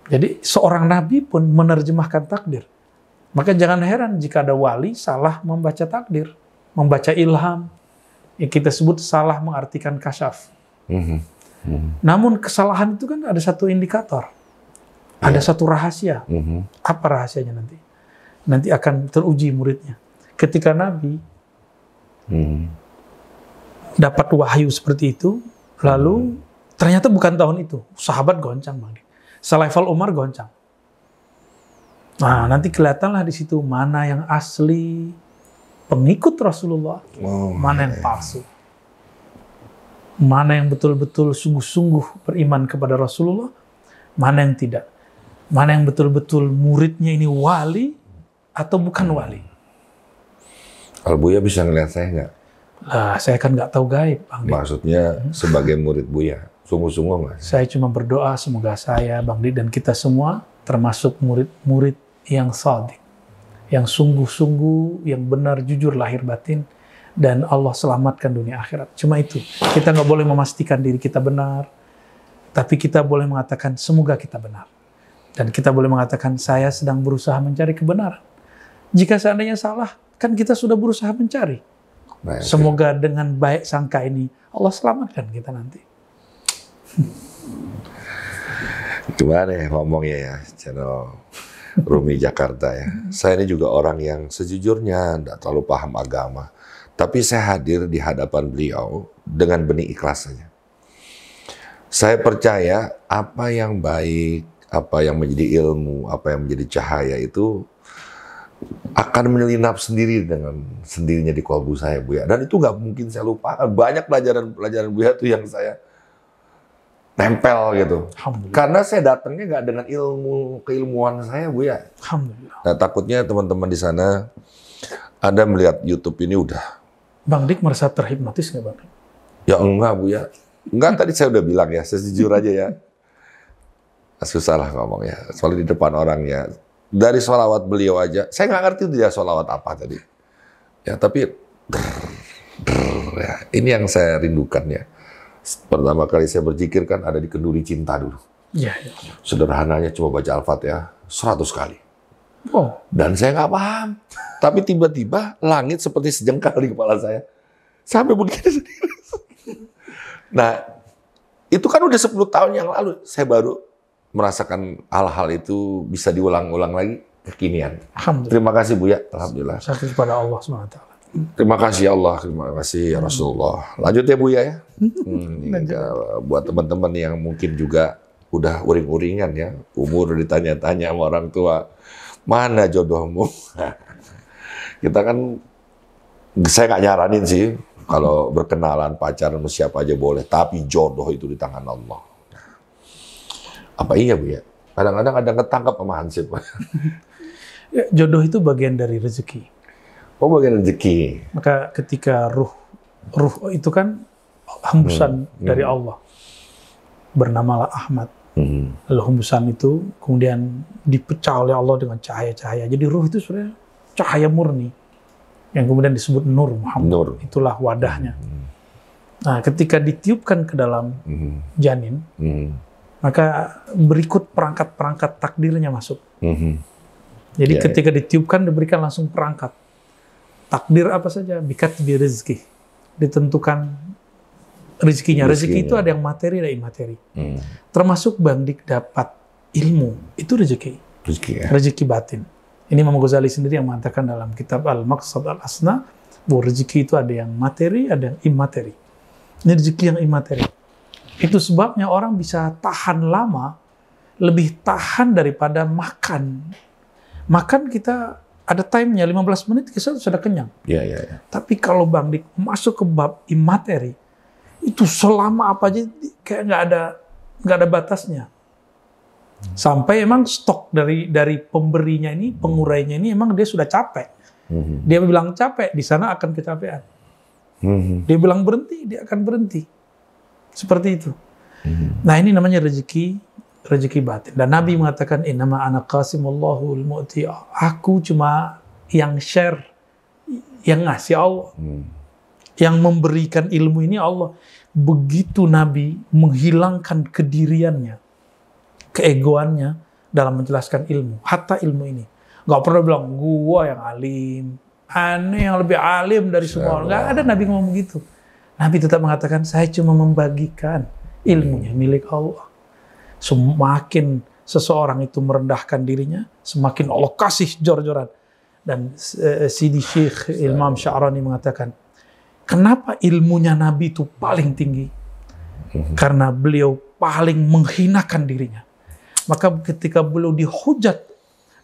Jadi seorang Nabi pun menerjemahkan takdir. Maka jangan heran jika ada wali salah membaca takdir, membaca ilham. Yang kita sebut salah mengartikan kasyaf. Namun kesalahan itu kan ada satu indikator. Ada satu rahasia. Apa rahasianya nanti? Nanti akan teruji muridnya. Ketika Nabi dapat wahyu seperti itu, lalu ternyata bukan tahun itu. Sahabat goncang, Bang. Selevel Umar goncang. Nah, nanti kelihatanlah di situ mana yang asli pengikut Rasulullah, mana yang palsu. Mana yang betul-betul sungguh-sungguh beriman kepada Rasulullah, mana yang tidak. Mana yang betul-betul muridnya ini wali, atau bukan wali. Kalau Buya bisa ngelihat saya nggak? Saya kan nggak tahu gaib, Bang. Maksudnya sebagai murid Buya, sungguh-sungguh nggak? Saya cuma berdoa semoga saya, Bang Di, dan kita semua termasuk murid-murid yang shadiq, yang sungguh-sungguh, yang benar, jujur, lahir batin, dan Allah selamatkan dunia akhirat. Cuma itu. Kita nggak boleh memastikan diri kita benar, tapi kita boleh mengatakan semoga kita benar. Dan kita boleh mengatakan saya sedang berusaha mencari kebenaran. Jika seandainya salah, Kan kita sudah berusaha mencari. Nah, Semoga dengan baik sangka ini Allah selamatkan kita nanti. gimana ya ngomongnya ya, channel Rumi Jakarta ya. Saya ini juga orang yang sejujurnya tidak terlalu paham agama. Tapi saya hadir di hadapan beliau dengan benih ikhlas saja. Saya percaya apa yang baik, apa yang menjadi ilmu, apa yang menjadi cahaya itu akan menyelinap sendiri dengan sendirinya di kolbu saya, Buya. Dan itu nggak mungkin saya lupakan. Banyak pelajaran Buya tuh yang saya tempel gitu. Karena saya datangnya nggak dengan keilmuan saya, Buya. Alhamdulillah. Nah, takutnya teman-teman di sana Anda melihat YouTube ini udah. Bang Dik merasa terhipnotis nggak, Bang? Ya enggak, Buya. Enggak, tadi saya udah bilang ya, sejujur aja ya. Susah lah ngomongnya, soalnya di depan orangnya. Dari sholawat beliau aja, saya nggak ngerti dia sholawat apa tadi. Ya, tapi ya, ini yang saya rindukan ya. Pertama kali saya berzikir kan ada di kenduri cinta dulu. Iya. Sederhananya cuma baca Al-Fatihah 100 kali. Oh. Dan saya nggak paham. Tapi tiba-tiba langit seperti sejengkal di kepala saya. Sampai begini sendiri. Nah, itu kan udah 10 tahun yang lalu. Saya baru merasakan hal-hal itu bisa diulang-ulang lagi kekinian. Alhamdulillah. Terima kasih Buya. Alhamdulillah. Syukur kepada Allah SWT. Terima kasih ya Allah, terima kasih ya Rasulullah. Lanjut ya Buya ya. Buat teman-teman yang mungkin juga udah uring-uringan ya, umur ditanya-tanya sama orang tua, mana jodohmu? Kita kan, saya nggak nyaranin sih kalau berkenalan pacaran sama siapa aja boleh, tapi jodoh itu di tangan Allah. Apa iya Bu ya? Kadang-kadang ada ketangkap sama Hansip. Ya, jodoh itu bagian dari rezeki. Oh, bagian rezeki. Maka ketika ruh itu kan hembusan dari Allah. Bernamalah Ahmad. Lalu hembusan itu kemudian dipecah oleh Allah dengan cahaya-cahaya. Jadi ruh itu sebenarnya cahaya murni. Yang kemudian disebut Nur Muhammad. Nur. Itulah wadahnya. Nah, ketika ditiupkan ke dalam janin, maka berikut perangkat-perangkat takdirnya masuk. Jadi ketika ditiupkan diberikan langsung perangkat. Takdir apa saja, bikatbi rezeki. Ditentukan rezekinya. Rezeki itu ada yang materi dan imateri. Termasuk Bang Dik dapat ilmu, itu rezeki. Rezeki batin. Ini Imam Ghazali sendiri yang mengatakan dalam kitab Al-Maqsad Al-Asna, bahwa rezeki itu ada yang materi, ada yang imateri. Ini rezeki yang imateri. Itu sebabnya orang bisa tahan lama, lebih tahan daripada makan. Makan kita ada time-nya, 15 menit kita sudah kenyang. Iya. Tapi kalau Bang Dik masuk ke bab imateri, itu selama apa aja kayak nggak ada batasnya. Sampai emang stok dari pemberinya ini, pengurainya ini emang dia sudah capek. Dia bilang capek, di sana akan kecapean. Dia bilang berhenti, dia akan berhenti. Seperti itu. Nah, ini namanya rezeki batin. Dan Nabi mengatakan, innama ana qasimullahu al-mu'ti. Aku cuma yang share, yang ngasih Allah. Yang memberikan ilmu ini Allah. Begitu Nabi menghilangkan kediriannya, keegoannya dalam menjelaskan ilmu. Hatta ilmu ini. Gak pernah bilang, gua yang alim. Aneh yang lebih alim dari semua orang. Gak ada Nabi ngomong begitu. Nabi tetap mengatakan, saya cuma membagikan ilmunya milik Allah. Semakin seseorang itu merendahkan dirinya, semakin Allah kasih jor-joran. Dan Sidi Syekh Imam Sya'rani mengatakan, kenapa ilmunya Nabi itu paling tinggi? Karena beliau paling menghinakan dirinya. Maka ketika beliau dihujat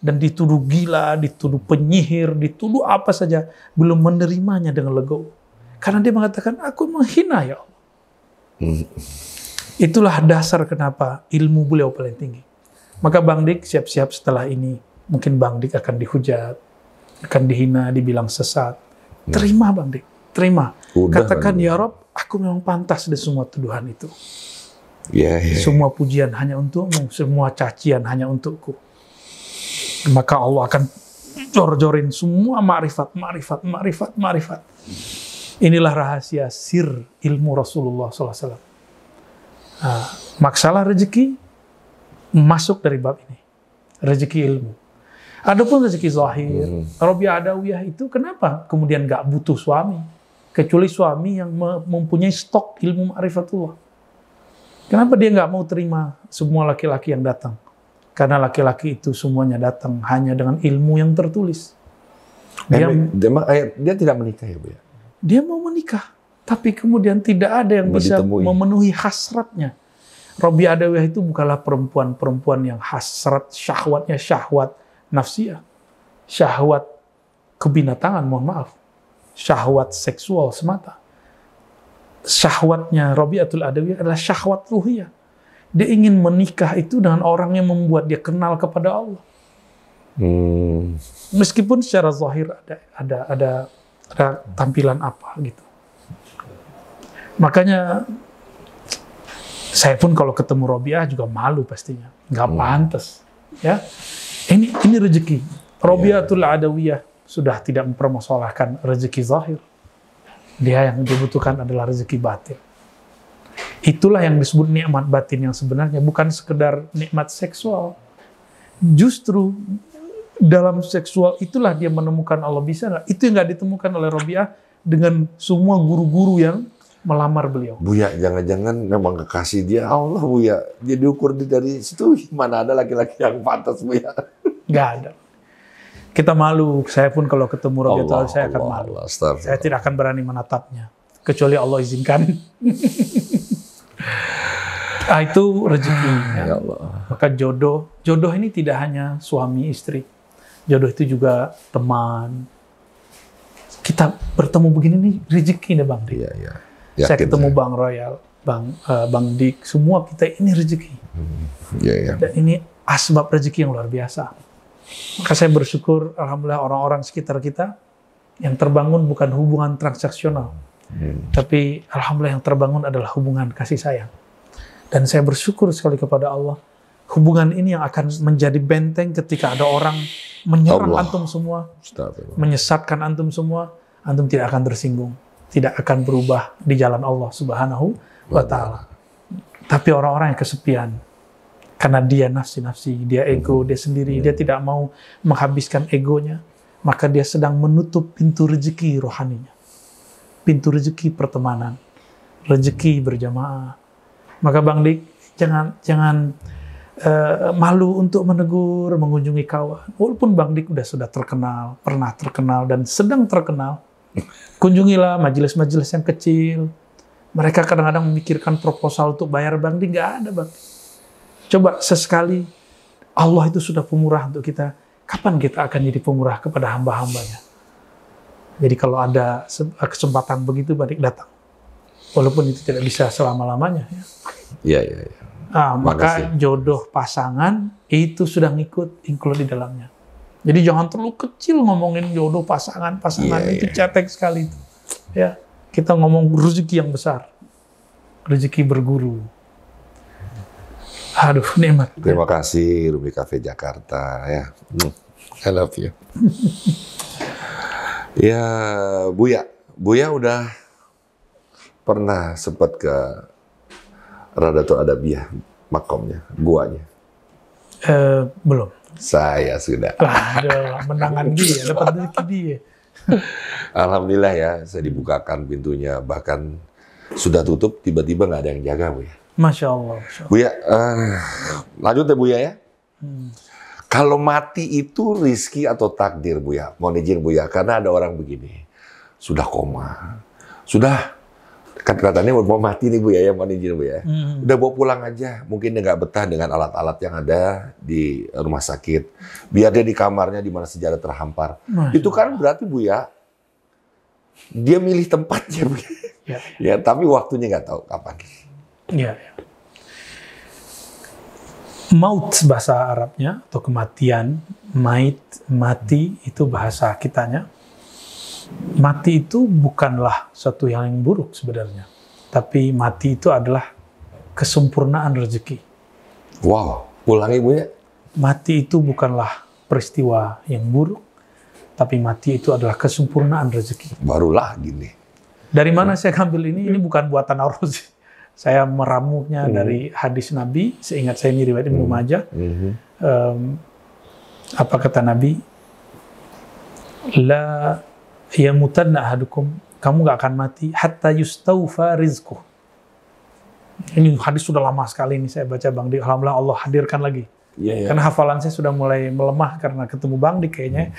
dan dituduh gila, dituduh penyihir, dituduh apa saja, belum menerimanya dengan legowo. Karena dia mengatakan, aku menghina ya Allah. Itulah dasar kenapa ilmu beliau paling tinggi. Maka Bang Dik siap-siap setelah ini, mungkin Bang Dik akan dihujat, akan dihina, dibilang sesat. Terima Bang Dik, terima. Katakan, ya Rob, aku memang pantas dari semua tuduhan itu. Semua pujian hanya untukmu, semua cacian hanya untukku. Maka Allah akan jor-jorin semua ma'rifat. Inilah rahasia sir ilmu Rasulullah SAW. Masalah rezeki masuk dari bab ini. Rezeki ilmu. Adapun rezeki zahir, Rabi'ah Adawiyah itu kenapa kemudian nggak butuh suami? Kecuali suami yang mempunyai stok ilmu ma'rifatullah. Kenapa dia nggak mau terima semua laki-laki yang datang? Karena laki-laki itu semuanya datang hanya dengan ilmu yang tertulis. Dia tidak menikah ya Bu ya? Dia mau menikah, tapi kemudian tidak ada yang bisa memenuhi hasratnya. Rabi'ah Adawiyah itu bukanlah perempuan-perempuan yang hasrat syahwatnya syahwat nafsiyah, syahwat kebinatangan, mohon maaf, syahwat seksual semata. Syahwatnya Rabi'atul Adawiyah adalah syahwat ruhiyah. Dia ingin menikah itu dengan orang yang membuat dia kenal kepada Allah. Meskipun secara zahir ada tampilan apa gitu. Makanya saya pun kalau ketemu Rabi'ah juga malu pastinya, nggak pantas, ya. Ini rezeki. Rabi'atul Adawiyah sudah tidak mempermasalahkan rezeki zahir. Dia yang dibutuhkan adalah rezeki batin. Itulah yang disebut nikmat batin yang sebenarnya, bukan sekedar nikmat seksual. Justru dalam seksual itulah dia menemukan Allah. Bisa nggak? Itu yang nggak ditemukan oleh Rabi'ah dengan semua guru-guru yang melamar beliau. Buya, jangan-jangan memang kekasih dia Allah, Buya. Dia diukur dari situ, mana ada laki-laki yang pantas, Buya? Nggak ada. Kita malu. Saya pun kalau ketemu Rabi'ah, saya akan malu. Saya tidak akan berani menatapnya. Kecuali Allah izinkan. Itu rezeki. Ya Allah. Maka jodoh ini tidak hanya suami istri. Jodoh itu juga teman. Kita bertemu begini nih rezeki nih Bang Dik. Iya. Saya ketemu Bang Royal, Bang Dik, semua kita ini rezeki. Iya. Dan ini asbab rezeki yang luar biasa. Maka saya bersyukur, alhamdulillah orang-orang sekitar kita yang terbangun bukan hubungan transaksional, tapi alhamdulillah yang terbangun adalah hubungan kasih sayang. Dan saya bersyukur sekali kepada Allah, hubungan ini yang akan menjadi benteng ketika ada orang menyerang antum semua, menyesatkan antum semua, antum tidak akan tersinggung, tidak akan berubah di jalan Allah Subhanahu wa Ta'ala. Tapi orang-orang yang kesepian, karena dia nafsi-nafsi, dia ego, dia sendiri, dia tidak mau menghabiskan egonya, maka dia sedang menutup pintu rezeki rohaninya, pintu rezeki pertemanan, rezeki berjamaah. Maka Bang Dik, jangan malu untuk menegur, mengunjungi kawan. Walaupun Bang Dik sudah terkenal, pernah terkenal, dan sedang terkenal, kunjungilah majelis-majelis yang kecil. Mereka kadang-kadang memikirkan proposal untuk bayar Bang Dik, nggak ada Bang. Coba sesekali, Allah itu sudah pemurah untuk kita. Kapan kita akan jadi pemurah kepada hamba-hambanya? Jadi kalau ada kesempatan begitu, Bang Dik datang. Walaupun itu tidak bisa selama-lamanya. Iya. Maka jodoh pasangan itu sudah include di dalamnya. Jadi jangan terlalu kecil ngomongin jodoh pasangan itu cetek sekali. Ya, kita ngomong rezeki yang besar, rezeki berguru. Aduh, nikmat. Terima kasih Rumi Cafe Jakarta ya. I love you. Ya, Buya udah pernah sempat ke Radatul Adawiyah, makomnya, guanya? Belum. Saya sudah. Aduh, menangan dia, dapat rezeki dia. Alhamdulillah ya, saya dibukakan pintunya. Bahkan sudah tutup, tiba-tiba nggak ada yang jaga, Buya. Masya Allah. Buya, lanjut ya Buya ya. Kalau mati itu rizki atau takdir, Buya? Mohon izin Buya, karena ada orang begini, sudah koma, sudah katanya mau mati nih Buya ya, mohon izin Buya. Udah bawa pulang aja, mungkin dia nggak betah dengan alat-alat yang ada di rumah sakit, biar dia di kamarnya di mana sejarah terhampar. Itu kan berarti Buya, dia milih tempatnya Buya. Ya, tapi waktunya nggak tahu kapan. Ya. Maut bahasa Arabnya atau kematian, mati itu bahasa kitanya. Mati itu bukanlah suatu yang buruk sebenarnya, tapi mati itu adalah kesempurnaan rezeki. Wow, ulangi Buya. Mati itu bukanlah peristiwa yang buruk, tapi mati itu adalah kesempurnaan rezeki. Barulah gini. Dari mana saya ambil ini? Ini bukan buatan Ar-Razi. Saya meramuhnya dari hadis Nabi, seingat saya ini riwayat Ibnu Majah. Apa kata Nabi? La yamutanna ahadukum, kamu gak akan mati hatta yustawfa rizquh. Ini hadis sudah lama sekali ini saya baca Bang Dik. Alhamdulillah Allah hadirkan lagi. Iya, Karena hafalan saya sudah mulai melemah karena ketemu Bang Dik kayaknya.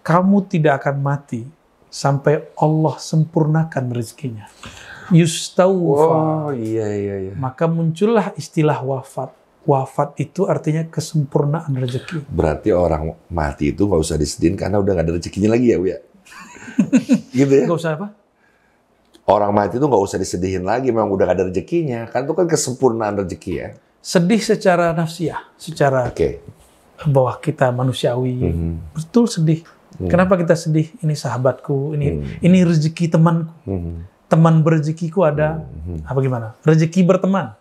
Kamu tidak akan mati sampai Allah sempurnakan rezekinya. Yustawfa. Oh, iya. Maka muncullah istilah wafat. Wafat itu artinya kesempurnaan rezeki. Berarti orang mati itu nggak usah disedihin karena udah nggak ada rezekinya lagi ya, Bu ya? Gitu ya? Nggak usah apa? Orang mati itu nggak usah disedihin lagi, memang udah nggak ada rezekinya. Kan itu kan kesempurnaan rezeki ya. Sedih secara nafsiyah, secara bahwa kita manusiawi. Betul sedih. Kenapa kita sedih? Ini sahabatku, ini rezeki temanku. Teman berezekiku ada, apa gimana? Rezeki berteman.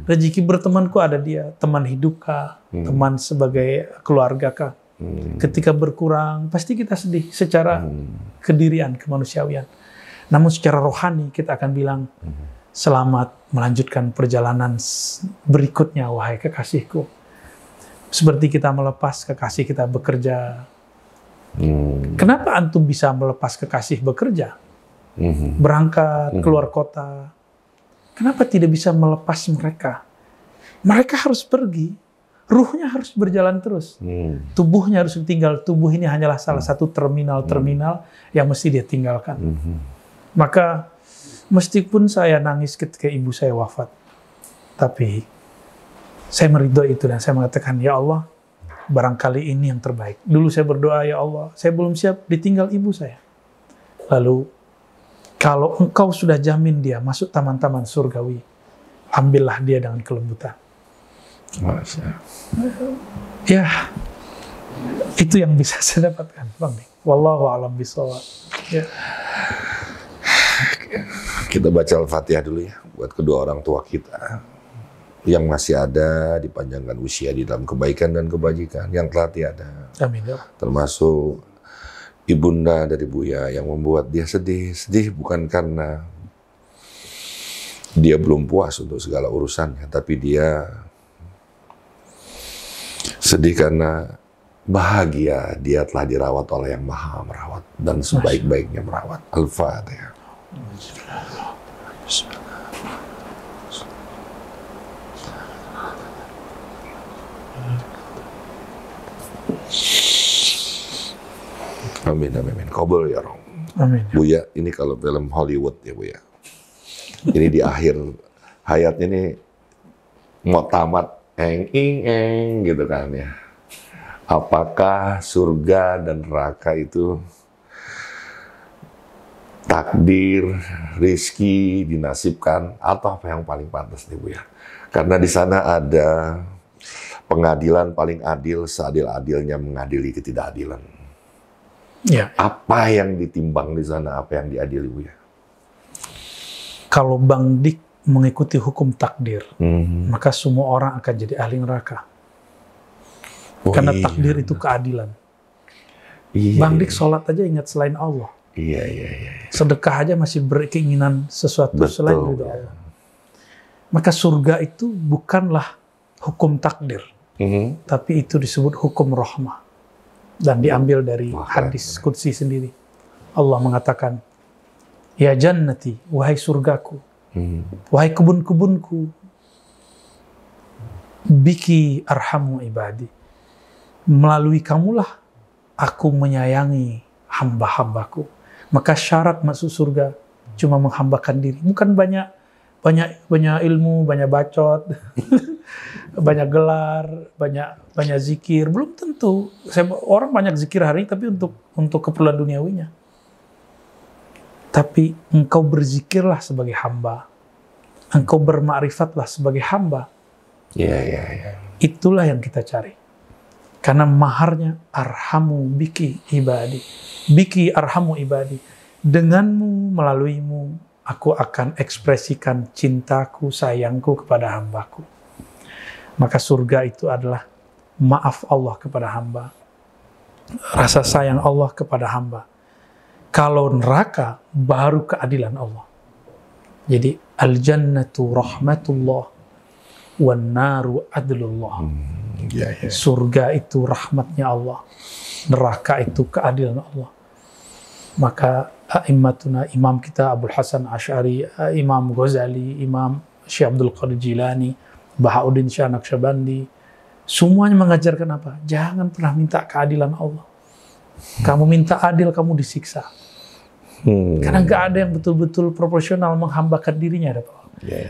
Rezeki bertemanku ada dia, teman hidup kah, teman sebagai keluarga kah. Ketika berkurang, pasti kita sedih secara kedirian, kemanusiawian. Namun secara rohani kita akan bilang, selamat melanjutkan perjalanan berikutnya, wahai kekasihku. Seperti kita melepas kekasih kita bekerja. Kenapa antum bisa melepas kekasih bekerja? Berangkat, keluar kota. Kenapa tidak bisa melepas mereka? Mereka harus pergi. Ruhnya harus berjalan terus. Tubuhnya harus ditinggal. Tubuh ini hanyalah salah satu terminal-terminal yang mesti dia tinggalkan. Maka, meskipun saya nangis ketika ibu saya wafat, tapi saya meridhoi itu dan saya mengatakan, ya Allah, barangkali ini yang terbaik. Dulu saya berdoa, ya Allah, saya belum siap ditinggal ibu saya. Lalu, kalau engkau sudah jamin dia masuk taman-taman surgawi, ambillah dia dengan kelembutan. Ya, itu yang bisa saya dapatkan, Bang. Wallahu a'lam bishawab. Ya. Kita baca Al-Fatihah dulu ya, buat kedua orang tua kita yang masih ada, dipanjangkan usia di dalam kebaikan dan kebajikan yang telah tiada. Amin. Ya. Termasuk ibunda dari Buya yang membuat dia sedih. Sedih bukan karena dia belum puas untuk segala urusannya, tapi dia sedih karena bahagia dia telah dirawat oleh yang maha merawat dan sebaik-baiknya merawat. Al-Fatihah. Amin. Qabul ya Rob. Amin. Buya, ini kalau film Hollywood ya Buya. Ini di akhir hayatnya ini mau tamat eng gitu kan ya. Apakah surga dan neraka itu takdir, rizki, dinasibkan, atau apa yang paling pantas nih Buya? Karena di sana ada pengadilan paling adil, seadil-adilnya mengadili ketidakadilan. Ya. Apa yang ditimbang di sana, apa yang diadili Buya? Kalau Bang Dik mengikuti hukum takdir, maka semua orang akan jadi ahli neraka. Karena takdir itu keadilan. Bang Dik sholat aja ingat selain Allah. Iya. Sedekah aja masih berkeinginan sesuatu selain ridho Allah. Maka surga itu bukanlah hukum takdir, tapi itu disebut hukum rahmah. Dan diambil dari hadis qudsi sendiri. Allah mengatakan, ya jannati, wahai surgaku, wahai kebun-kebunku, biki arhamu ibadi. Melalui kamulah aku menyayangi hamba-hambaku. Maka syarat masuk surga cuma menghambakan diri. Bukan banyak ilmu, banyak bacot, banyak gelar, banyak zikir. Belum tentu. Orang banyak zikir hari ini, tapi untuk keperluan duniawinya. Tapi engkau berzikirlah sebagai hamba. Engkau bermakrifatlah sebagai hamba. Iya. Itulah yang kita cari. Karena maharnya arhamu biki ibadi. Biki arhamu ibadi. Denganmu, melaluimu, aku akan ekspresikan cintaku, sayangku kepada hambaku. Maka surga itu adalah maaf Allah kepada hamba. Rasa sayang Allah kepada hamba. Kalau neraka, baru keadilan Allah. Jadi, al-jannatu rahmatullah, wan naru adlullah. Surga itu rahmatnya Allah, neraka itu keadilan Allah. Maka a'immatuna, imam kita Abul Hasan Asy'ari, Imam Ghazali, Imam Syekh Abdul Qadir Jilani, Bahauddin Shah Naqsyabandi, semuanya mengajarkan apa? Jangan pernah minta keadilan Allah. Kamu minta adil, kamu disiksa. Karena nggak ada yang betul-betul proporsional menghambakan dirinya,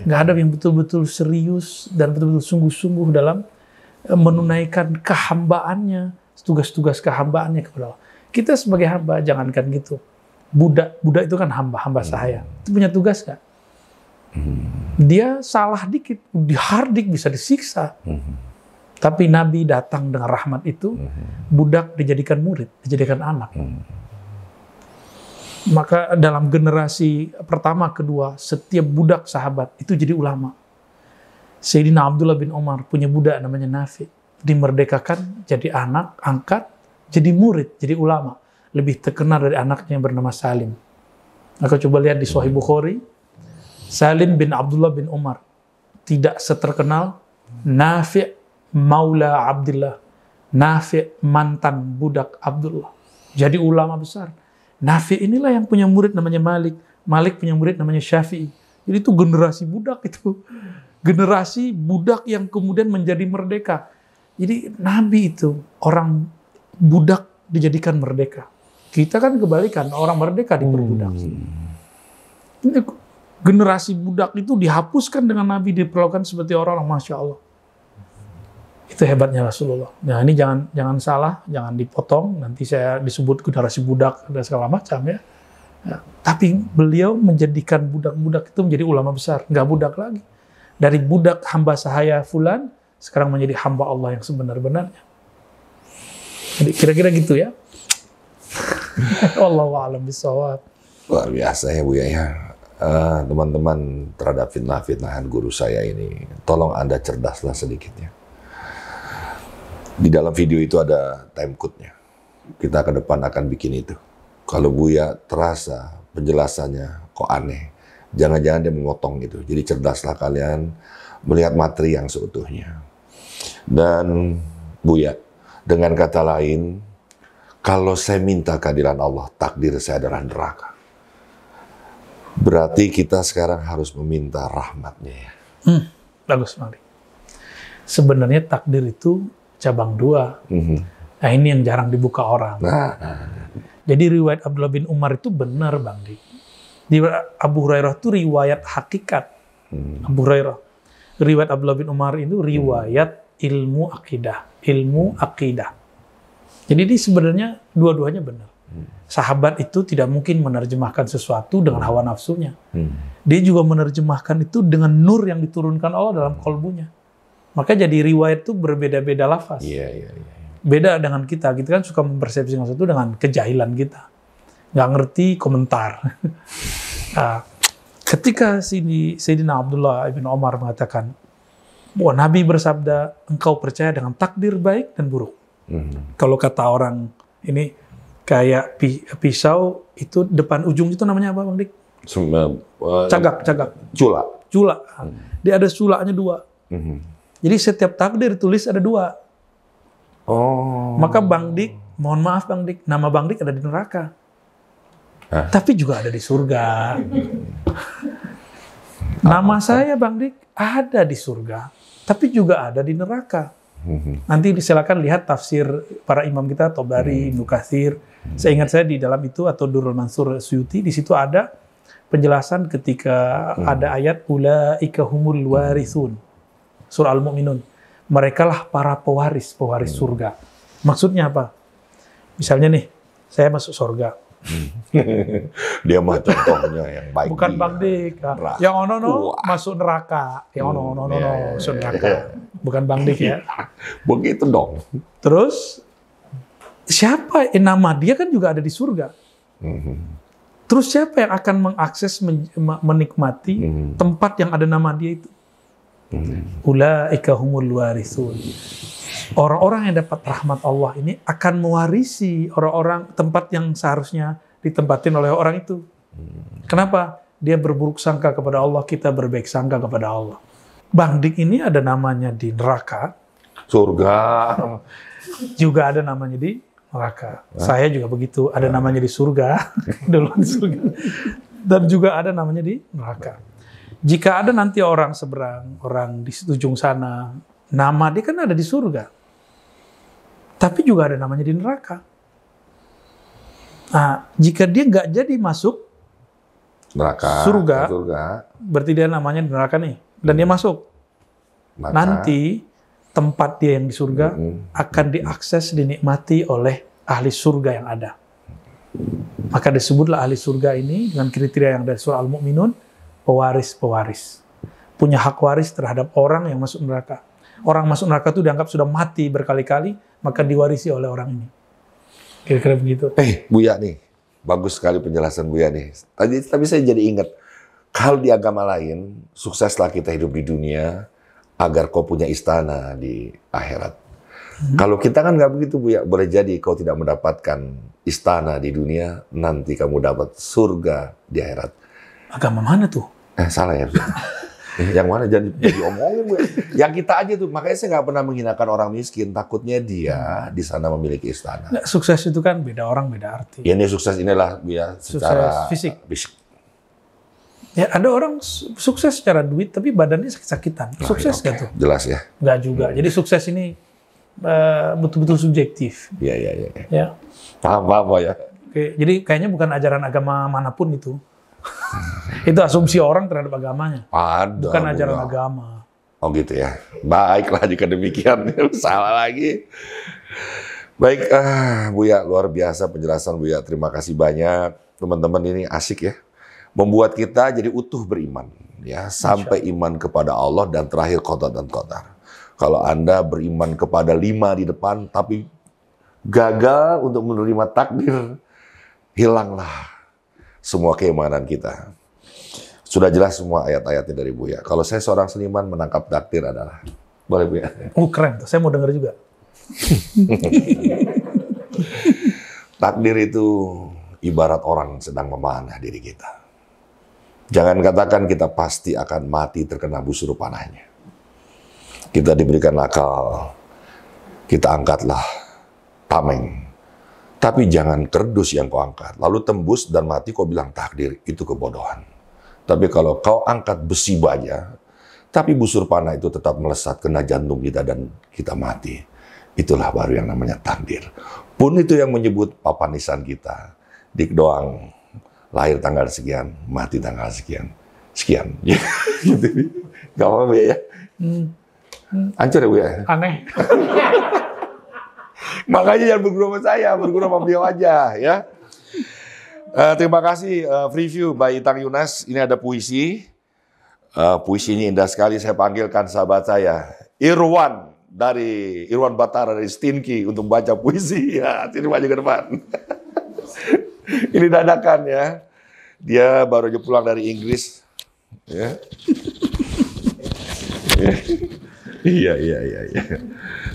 nggak ada yang betul-betul serius dan betul-betul sungguh-sungguh dalam menunaikan kehambaannya, tugas-tugas kehambaannya kepada Allah. Kita sebagai hamba, jangankan gitu. Budak itu kan hamba sahaya. Itu punya tugas nggak? Dia salah dikit, dihardik, bisa disiksa. Tapi Nabi datang dengan rahmat itu, budak dijadikan murid, dijadikan anak. Maka dalam generasi pertama, kedua, setiap budak sahabat itu jadi ulama. Sayyidina Abdullah bin Umar punya budak namanya Nafi. Dimerdekakan, jadi anak, angkat, jadi murid, jadi ulama. Lebih terkenal dari anaknya yang bernama Salim. Maka coba lihat di Sahih Bukhari, Salim bin Abdullah bin Umar tidak seterkenal Nafi' Maula Abdullah. Nafi' mantan budak Abdullah. Jadi ulama besar. Nafi' inilah yang punya murid namanya Malik. Malik punya murid namanya Syafi'i. Jadi itu generasi budak itu. Generasi budak yang kemudian menjadi merdeka. Jadi Nabi itu orang budak dijadikan merdeka. Kita kan kebalikan, orang merdeka diperbudak. Ini generasi budak itu dihapuskan dengan Nabi, diperlakukan seperti orang-orang Masya Allah. Itu hebatnya Rasulullah. Nah ini jangan salah, jangan dipotong. Nanti saya disebut generasi budak dan segala macam ya. Tapi beliau menjadikan budak-budak itu menjadi ulama besar. Nggak budak lagi. Dari budak hamba sahaya fulan, sekarang menjadi hamba Allah yang sebenar-benarnya. Jadi kira-kira gitu ya. Wallahu a'lam bishawab. Luar biasa ya Bu ya. Teman-teman, terhadap fitnah-fitnahan guru saya ini, tolong Anda cerdaslah sedikitnya. Di dalam video itu ada time code-nya. Kita ke depan akan bikin itu. Kalau Buya terasa penjelasannya kok aneh, jangan-jangan dia memotong itu. Jadi cerdaslah kalian melihat materi yang seutuhnya. Dan Buya, dengan kata lain, kalau saya minta keadilan Allah, takdir saya adalah neraka. Berarti kita sekarang harus meminta rahmatnya ya. Bagus sekali. Sebenarnya takdir itu cabang 2. Nah ini yang jarang dibuka orang. Jadi riwayat Abdullah bin Umar itu benar Bang Dik. Di Abu Hurairah itu riwayat hakikat. Abu Hurairah. Riwayat Abdullah bin Umar itu riwayat ilmu akidah. Ilmu akidah. Jadi ini sebenarnya dua-duanya benar. Sahabat itu tidak mungkin menerjemahkan sesuatu dengan hawa nafsunya. Dia juga menerjemahkan itu dengan nur yang diturunkan Allah dalam kolbunya. Maka jadi riwayat itu berbeda-beda lafaz. Beda dengan kita. Kita kan suka mempersepsikan sesuatu dengan kejahilan kita. Nggak ngerti komentar. Nah, ketika Sayyidina Abdullah bin Umar mengatakan, bahwa Nabi bersabda, engkau percaya dengan takdir baik dan buruk. Kalau kata orang ini kayak pisau itu depan ujung itu namanya apa Bang Dik? Cagak. Cula. Dia ada sulanya 2. Jadi setiap takdir tulis ada 2. Maka Bang Dik, mohon maaf Bang Dik, nama Bang Dik ada di neraka. Tapi juga ada di surga. Nama saya Bang Dik ada di surga, tapi juga ada di neraka. Nanti silakan lihat tafsir para imam kita, Tobari, Ibnu Katsir. Saya ingat saya di dalam itu, atau Durrul Mansur Suyuti, di situ ada penjelasan ketika ada ayat ulaika humul warithun. Surah Al-Mu'minun. Merekalah para pewaris surga. Maksudnya apa? Misalnya nih, saya masuk surga. Dia mah contohnya yang baik. Bukan Bang Dik. Yang ono masuk neraka. Yang ono masuk neraka. Bukan Bang Dik ya. Begitu dong. Terus siapa nama dia kan juga ada di surga. Terus siapa yang akan mengakses menikmati tempat yang ada nama dia itu? Ulaika humul warithun. Orang-orang yang dapat rahmat Allah ini akan mewarisi orang-orang tempat yang seharusnya ditempatin oleh orang itu. Kenapa? Dia berburuk sangka kepada Allah, kita berbaik sangka kepada Allah. Bang Dik ini ada namanya di neraka, Surga. Juga ada namanya di neraka. Saya juga begitu, ada namanya di surga, duluan di surga. Dan juga ada namanya di neraka. Jika ada nanti orang seberang, orang di ujung sana, nama dia kan ada di surga. Tapi juga ada namanya di neraka. Nah, jika dia nggak jadi masuk surga, berarti dia namanya di neraka nih. Dan dia masuk. Nanti tempat dia yang di surga akan diakses, dinikmati oleh ahli surga yang ada. Maka disebutlah ahli surga ini dengan kriteria yang dari surah Al-Mu'minun, pewaris-pewaris. Punya hak waris terhadap orang yang masuk neraka. Orang masuk neraka itu dianggap sudah mati berkali-kali, maka diwarisi oleh orang ini. Kira-kira begitu. Buya nih, bagus sekali penjelasan Buya nih. Tapi saya jadi ingat, kalau di agama lain, sukseslah kita hidup di dunia, agar kau punya istana di akhirat. Kalau kita kan nggak begitu Buya, boleh jadi kau tidak mendapatkan istana di dunia, nanti kamu dapat surga di akhirat. Agama mana tuh? Salah ya. Yang mana jadi omongin Buya. Yang kita aja tuh, makanya saya nggak pernah menghinakan orang miskin, takutnya dia di sana memiliki istana. Nah, sukses itu kan beda orang, beda arti. Ya, ini sukses inilah Buya secara fisik. Ya, ada orang sukses secara duit, tapi badannya sakit-sakitan. Sukses nggak tuh? Jelas ya. Nggak juga. Jadi sukses ini betul-betul subjektif. Iya. Ya. Paham ya. Oke, jadi kayaknya bukan ajaran agama manapun itu. Itu asumsi orang terhadap agamanya. Ada. Bukan ajaran agama. Oh gitu ya. Baiklah jika demikian. Salah lagi. Baik, Buya, luar biasa penjelasan Buya. Terima kasih banyak. Teman-teman ini asik ya. Membuat kita jadi utuh beriman, ya, sampai iman kepada Allah dan terakhir qada dan qadar. Kalau Anda beriman kepada 5 di depan, tapi gagal untuk menerima takdir, hilanglah semua keimanan kita. Sudah jelas semua ayat-ayatnya dari Buya. Kalau saya seorang seniman, menangkap takdir adalah, boleh Buya? Keren tuh, saya mau dengar juga. Takdir itu ibarat orang sedang memanah diri kita. Jangan katakan kita pasti akan mati terkena busur panahnya. Kita diberikan akal, kita angkatlah tameng. Tapi jangan kerdus yang kau angkat, lalu tembus dan mati kau bilang takdir, itu kebodohan. Tapi kalau kau angkat besi baja, tapi busur panah itu tetap melesat kena jantung kita dan kita mati, itulah baru yang namanya takdir. Pun itu yang menyebut papan nisan kita. Dik doang. Lahir tanggal sekian, mati tanggal sekian. Gak apa-apa ya? Hancur ya Bu ya? Aneh. Makanya jangan berguru sama saya, berguru sama beliau aja ya. Terima kasih preview by Itang Yunas. Ini ada puisi. Puisinya indah sekali. Saya panggilkan sahabat saya, Irwan Batara dari Stinky untuk baca puisi. Ya, sini maju ke depan. Ini dadakan ya. Dia baru aja pulang dari Inggris. Ya. Iya.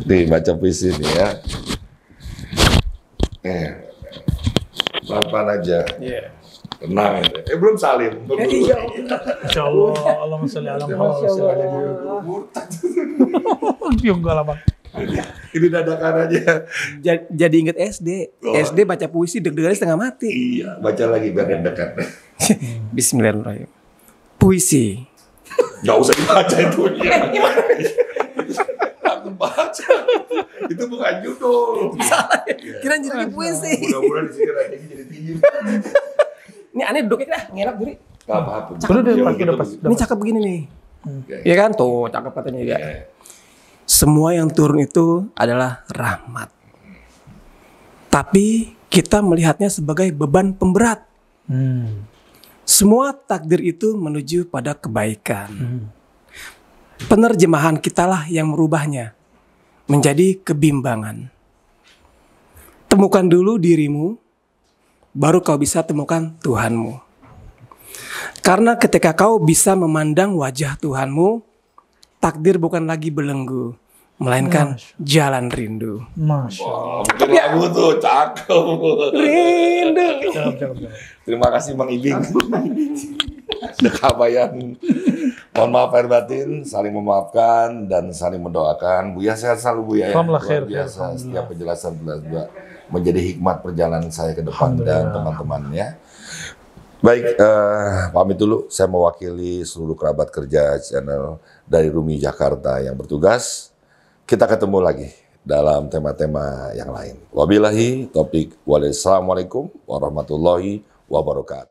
Nih baca puisi nih ya. Pelan-pelan aja. Tenang. Belum salim. Iya. Insyaallah. Allahumma sholli ala Muhammad. Biung gak lama. Ini dadakan aja. Jadi inget SD. SD baca puisi deg-degannya setengah mati. Iya, baca lagi biar dekat. Bismillahirrahmanirrahim. Puisi. Gak usah dibaca itu. Aku baca. Itu bukan judul. Kira jadi puisi. Mudah-mudahan di sini ratingnya jadi tinggi. Ini aneh duduknya dah, ngelak diri. Gak apa-apa. Udah pas. Ini cakep begini nih. Iya kan? Tuh, cakep katanya ya. Semua yang turun itu adalah rahmat. Tapi kita melihatnya sebagai beban pemberat. Semua takdir itu menuju pada kebaikan. Penerjemahan kitalah yang merubahnya menjadi kebimbangan. Temukan dulu dirimu, baru kau bisa temukan Tuhanmu. Karena ketika kau bisa memandang wajah Tuhanmu, takdir bukan lagi belenggu, melainkan jalan rindu. Masya Allah. Betul lagu tuh, cakep. Rindu. Cakep. Terima kasih Bang Ibing. Udah kabayan. Mohon maaf lahir batin, saling memaafkan dan saling mendoakan. Buya sehat selalu Buya. Alhamdulillah, Luar khair, biasa alhamdulillah. setiap penjelasan menjadi hikmat perjalanan saya ke depan dan teman-temannya. Baik, pamit dulu. Saya mewakili seluruh kerabat kerja channel dari Rumi Jakarta yang bertugas. Kita ketemu lagi dalam tema-tema yang lain. Wabillahi taufiq walhidayah. Assalamualaikum warahmatullahi wabarakatuh.